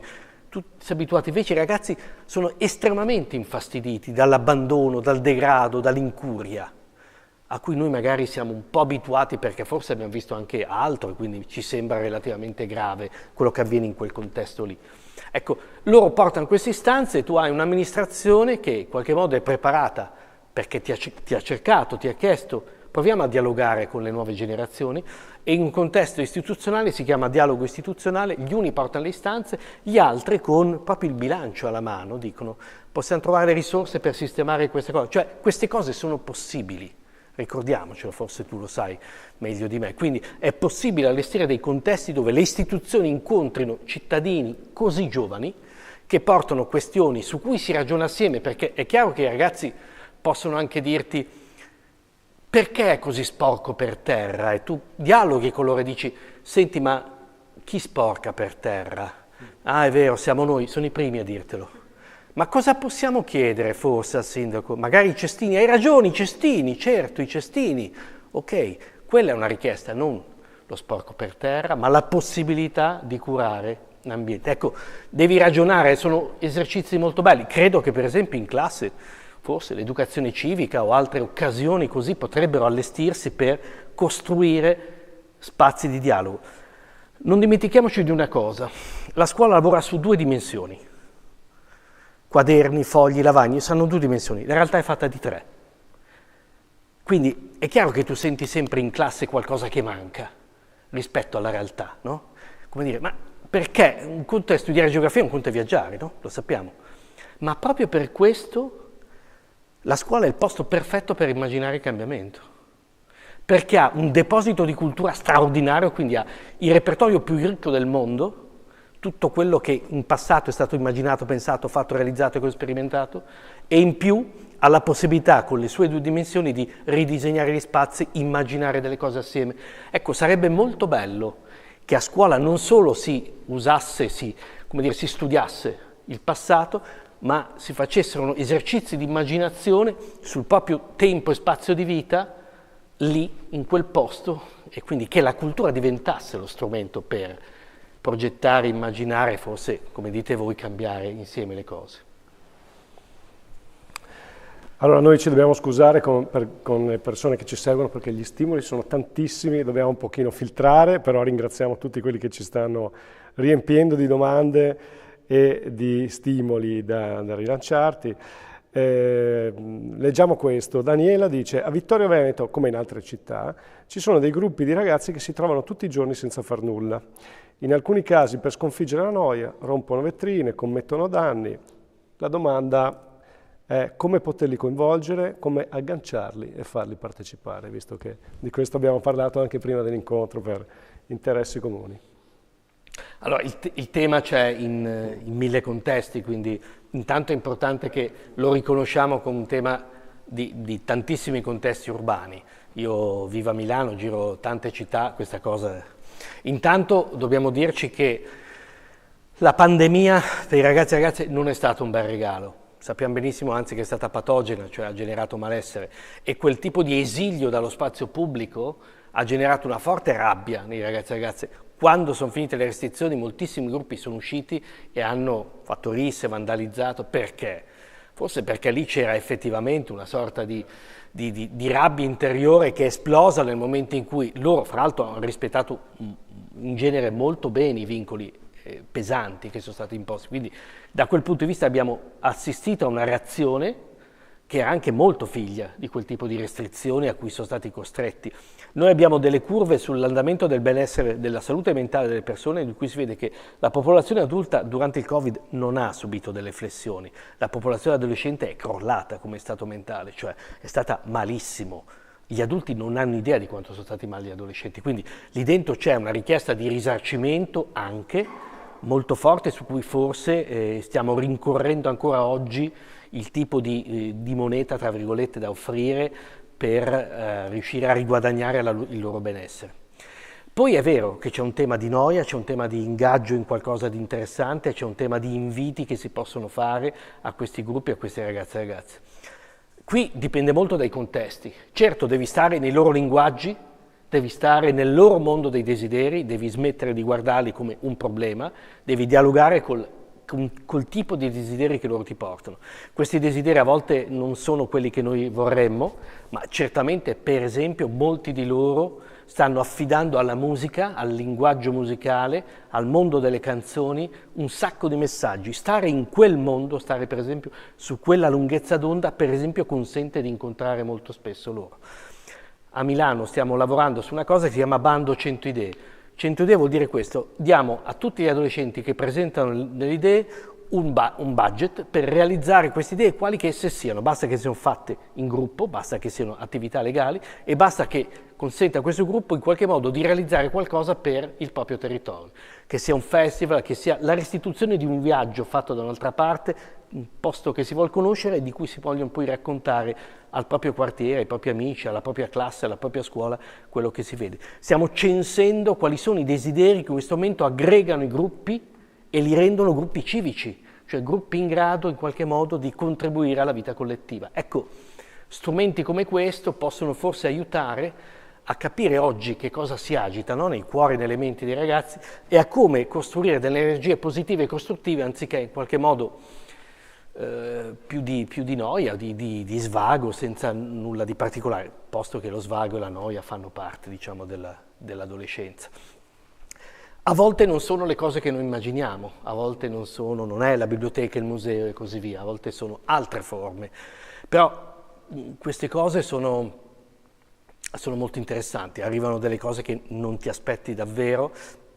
S3: Tu sei abituato, invece i ragazzi sono estremamente infastiditi dall'abbandono, dal degrado, dall'incuria. a cui noi magari siamo un po' abituati perché forse abbiamo visto anche altro e quindi ci sembra relativamente grave quello che avviene in quel contesto lì. Ecco, loro portano queste istanze e tu hai un'amministrazione che in qualche modo è preparata perché ti ha cercato, ti ha chiesto, proviamo a dialogare con le nuove generazioni e in un contesto istituzionale si chiama dialogo istituzionale, gli uni portano le istanze, gli altri con proprio il bilancio alla mano dicono possiamo trovare le risorse per sistemare queste cose, cioè queste cose sono possibili. Ricordiamocelo, forse tu lo sai meglio di me. Quindi è possibile allestire dei contesti dove le istituzioni incontrino cittadini così giovani che portano questioni su cui si ragiona assieme, perché è chiaro che i ragazzi possono anche dirti perché è così sporco per terra e tu dialoghi con loro e dici senti ma chi sporca per terra? Ah è vero, siamo noi, sono i primi a dirtelo. Ma cosa possiamo chiedere forse al sindaco? Magari i cestini, hai ragione, i cestini, certo, i cestini. Ok, quella è una richiesta, non lo sporco per terra, ma la possibilità di curare l'ambiente. Ecco, devi ragionare, sono esercizi molto belli. Credo che per esempio in classe, forse l'educazione civica o altre occasioni così potrebbero allestirsi per costruire spazi di dialogo. Non dimentichiamoci di una cosa, la scuola lavora su 2 dimensioni. Quaderni, fogli, lavagni, hanno 2 dimensioni, la realtà è fatta di 3. Quindi è chiaro che tu senti sempre in classe qualcosa che manca rispetto alla realtà, no? Come dire, ma perché un conto è studiare geografia, un conto è viaggiare, no? Lo sappiamo. Ma proprio per questo la scuola è il posto perfetto per immaginare il cambiamento. Perché ha un deposito di cultura straordinario, quindi ha il repertorio più ricco del mondo, tutto quello che in passato è stato immaginato, pensato, fatto, realizzato e sperimentato, e in più ha la possibilità con le sue 2 dimensioni di ridisegnare gli spazi, immaginare delle cose assieme. Ecco, sarebbe molto bello che a scuola non solo si usasse, si studiasse il passato, ma si facessero esercizi di immaginazione sul proprio tempo e spazio di vita lì, in quel posto, e quindi che la cultura diventasse lo strumento per progettare, immaginare, forse, come dite voi, cambiare insieme le cose.
S1: Allora noi ci dobbiamo scusare con le persone che ci seguono perché gli stimoli sono tantissimi, dobbiamo un pochino filtrare, però ringraziamo tutti quelli che ci stanno riempiendo di domande e di stimoli da rilanciarti. Leggiamo questo, Daniela dice a Vittorio Veneto, come in altre città, ci sono dei gruppi di ragazzi che si trovano tutti i giorni senza far nulla. In alcuni casi per sconfiggere la noia rompono vetrine, commettono danni. La domanda è come poterli coinvolgere, come agganciarli e farli partecipare, visto che di questo abbiamo parlato anche prima dell'incontro per interessi comuni.
S3: Allora, il tema c'è in 1000 contesti, quindi intanto è importante che lo riconosciamo come un tema di tantissimi contesti urbani. Io vivo a Milano, giro tante città, questa cosa. Intanto dobbiamo dirci che la pandemia per i ragazzi e ragazze non è stato un bel regalo. Sappiamo benissimo anzi che è stata patogena, cioè ha generato malessere, e quel tipo di esilio dallo spazio pubblico ha generato una forte rabbia nei ragazzi e ragazze. Quando sono finite le restrizioni moltissimi gruppi sono usciti e hanno fatto risse, vandalizzato. Perché? Forse perché lì c'era effettivamente una sorta di rabbia interiore che è esplosa nel momento in cui loro, fra l'altro, hanno rispettato in genere molto bene i vincoli pesanti che sono stati imposti. Quindi da quel punto di vista abbiamo assistito a una reazione che era anche molto figlia di quel tipo di restrizioni a cui sono stati costretti. Noi abbiamo delle curve sull'andamento del benessere, della salute mentale delle persone, di cui si vede che la popolazione adulta durante il Covid non ha subito delle flessioni, la popolazione adolescente è crollata come stato mentale, cioè è stata malissimo. Gli adulti non hanno idea di quanto sono stati male gli adolescenti, quindi lì dentro c'è una richiesta di risarcimento anche molto forte, su cui forse stiamo rincorrendo ancora oggi il tipo di moneta, tra virgolette, da offrire per riuscire a riguadagnare il loro benessere. Poi è vero che c'è un tema di noia, c'è un tema di ingaggio in qualcosa di interessante, c'è un tema di inviti che si possono fare a questi gruppi, a queste ragazze e ragazze. Qui dipende molto dai contesti. Certo, devi stare nei loro linguaggi, devi stare nel loro mondo dei desideri, devi smettere di guardarli come un problema, devi dialogare col col tipo di desideri che loro ti portano. Questi desideri a volte non sono quelli che noi vorremmo, ma certamente, per esempio, molti di loro stanno affidando alla musica, al linguaggio musicale, al mondo delle canzoni, un sacco di messaggi. Stare in quel mondo, stare per esempio su quella lunghezza d'onda, per esempio consente di incontrare molto spesso loro. A Milano stiamo lavorando su una cosa che si chiama Bando 100 idee. 100 idee vuol dire questo: diamo a tutti gli adolescenti che presentano delle idee un budget per realizzare queste idee, quali che esse siano. Basta che siano fatte in gruppo, basta che siano attività legali e basta che consenta a questo gruppo in qualche modo di realizzare qualcosa per il proprio territorio, che sia un festival, che sia la restituzione di un viaggio fatto da un'altra parte, un posto che si vuol conoscere e di cui si vogliono poi raccontare al proprio quartiere, ai propri amici, alla propria classe, alla propria scuola, quello che si vede. Stiamo censendo quali sono i desideri che in questo momento aggregano i gruppi e li rendono gruppi civici, cioè gruppi in grado in qualche modo di contribuire alla vita collettiva. Ecco, strumenti come questo possono forse aiutare a capire oggi che cosa si agita, no? Nei cuori e nelle menti dei ragazzi e a come costruire delle energie positive e costruttive anziché in qualche modo più di noia, di svago, senza nulla di particolare, posto che lo svago e la noia fanno parte, diciamo, dell'adolescenza. A volte non sono le cose che noi immaginiamo, a volte non è la biblioteca, il museo e così via, a volte sono altre forme. Però queste cose sono molto interessanti, arrivano delle cose che non ti aspetti davvero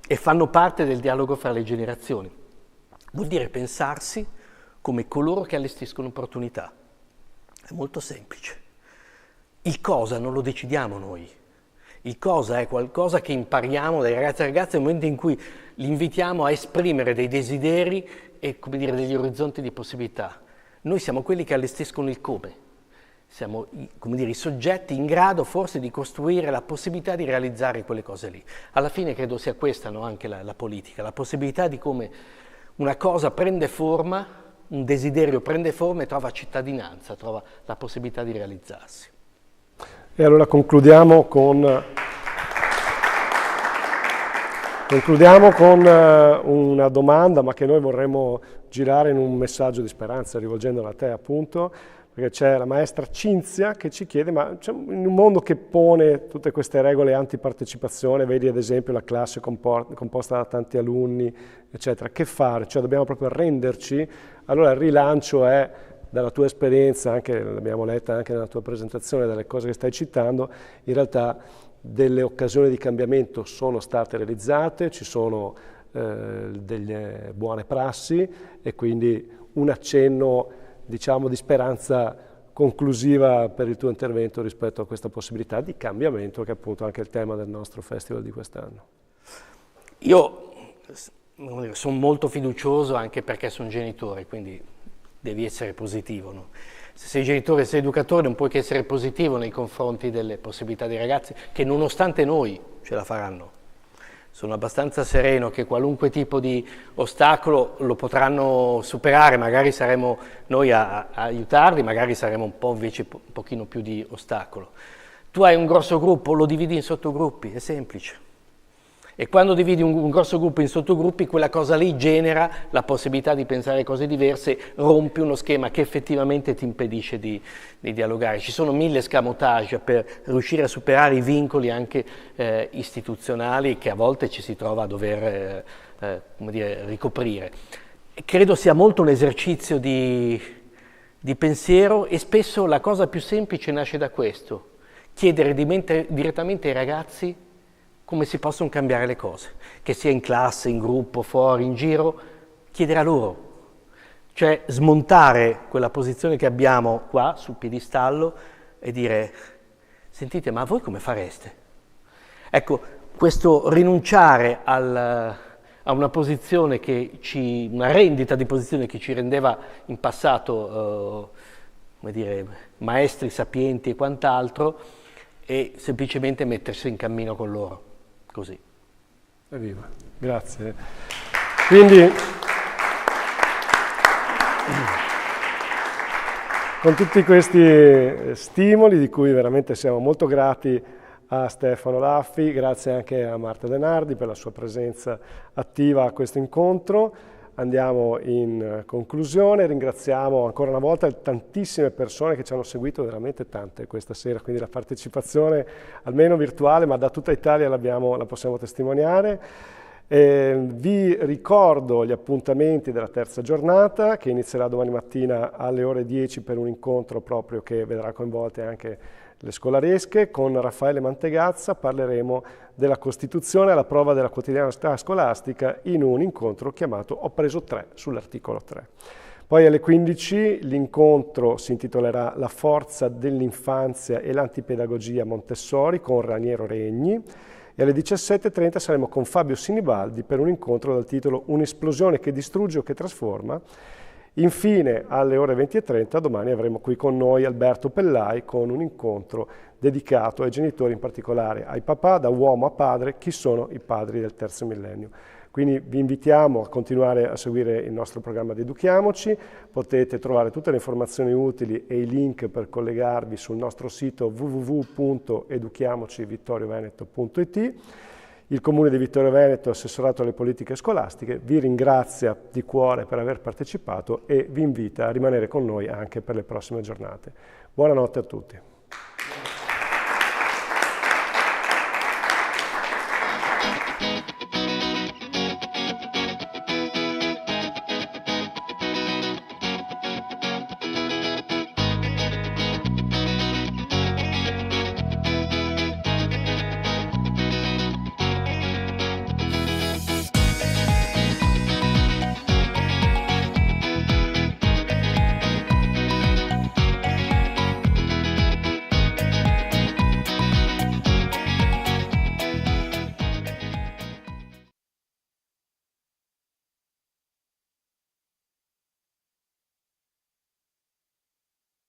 S3: e fanno parte del dialogo fra le generazioni. Vuol dire pensarsi come coloro che allestiscono opportunità. È molto semplice. Il cosa non lo decidiamo noi. Il cosa è qualcosa che impariamo dai ragazzi e ragazze nel momento in cui li invitiamo a esprimere dei desideri e, come dire, degli orizzonti di possibilità. Noi siamo quelli che allestiscono il come. Siamo, come dire, i soggetti in grado forse di costruire la possibilità di realizzare quelle cose lì. Alla fine credo sia questa, no, anche la politica, la possibilità di come una cosa prende forma, un desiderio prende forma e trova cittadinanza, trova la possibilità di realizzarsi.
S1: E allora concludiamo con una domanda, ma che noi vorremmo girare in un messaggio di speranza, rivolgendola a te appunto, perché c'è la maestra Cinzia che ci chiede, ma in un mondo che pone tutte queste regole antipartecipazione, vedi ad esempio la classe composta da tanti alunni, eccetera, che fare? Cioè dobbiamo proprio arrenderci? Allora il rilancio è, dalla tua esperienza, anche l'abbiamo letta anche nella tua presentazione, dalle cose che stai citando, in realtà delle occasioni di cambiamento sono state realizzate, ci sono delle buone prassi e quindi un accenno, diciamo, di speranza conclusiva per il tuo intervento rispetto a questa possibilità di cambiamento che è appunto anche il tema del nostro festival di quest'anno.
S3: Io sono molto fiducioso anche perché sono genitore, quindi devi essere positivo, no? Se sei genitore e sei educatore non puoi che essere positivo nei confronti delle possibilità dei ragazzi che nonostante noi ce la faranno. Sono abbastanza sereno che qualunque tipo di ostacolo lo potranno superare, magari saremo noi a aiutarli, magari saremo un po' invece un pochino più di ostacolo. Tu hai un grosso gruppo, lo dividi in sottogruppi, è semplice. E quando dividi un grosso gruppo in sottogruppi, quella cosa lì genera la possibilità di pensare cose diverse, rompi uno schema che effettivamente ti impedisce di dialogare. Ci sono 1000 escamotage per riuscire a superare i vincoli anche istituzionali che a volte ci si trova a dover come dire, ricoprire. Credo sia molto un esercizio di pensiero e spesso la cosa più semplice nasce da questo, chiedere direttamente ai ragazzi come si possono cambiare le cose, che sia in classe, in gruppo, fuori, in giro, chiedere a loro. Cioè smontare quella posizione che abbiamo qua sul piedistallo e dire, sentite, ma voi come fareste? Ecco, questo rinunciare a una posizione una rendita di posizione che ci rendeva in passato, come dire, maestri sapienti e quant'altro, e semplicemente mettersi in cammino con loro. Così.
S1: Evviva, grazie. Quindi, con tutti questi stimoli di cui veramente siamo molto grati a Stefano Laffi, grazie anche a Marta De Nardi per la sua presenza attiva a questo incontro, Andiamo in conclusione, ringraziamo ancora una volta tantissime persone che ci hanno seguito, veramente tante questa sera, quindi la partecipazione almeno virtuale, ma da tutta Italia la possiamo testimoniare. Vi ricordo gli appuntamenti della terza giornata che inizierà domani mattina alle ore 10 per un incontro proprio che vedrà coinvolte anche le scolaresche. Con Raffaele Mantegazza parleremo della Costituzione alla prova della quotidianità scolastica in un incontro chiamato Ho preso 3 sull'articolo 3. Poi alle 15 l'incontro si intitolerà La forza dell'infanzia e l'antipedagogia Montessori con Raniero Regni. E alle 17:30 saremo con Fabio Sinibaldi per un incontro dal titolo Un'esplosione che distrugge o che trasforma. Infine, alle ore 20:30, domani avremo qui con noi Alberto Pellai con un incontro dedicato ai genitori, in particolare ai papà, da uomo a padre, chi sono i padri del terzo millennio. Quindi vi invitiamo a continuare a seguire il nostro programma di Educhiamoci, potete trovare tutte le informazioni utili e i link per collegarvi sul nostro sito www.educhiamocivittorioveneto.it. Il Comune di Vittorio Veneto, assessorato alle politiche scolastiche, vi ringrazia di cuore per aver partecipato e vi invita a rimanere con noi anche per le prossime giornate. Buonanotte a tutti.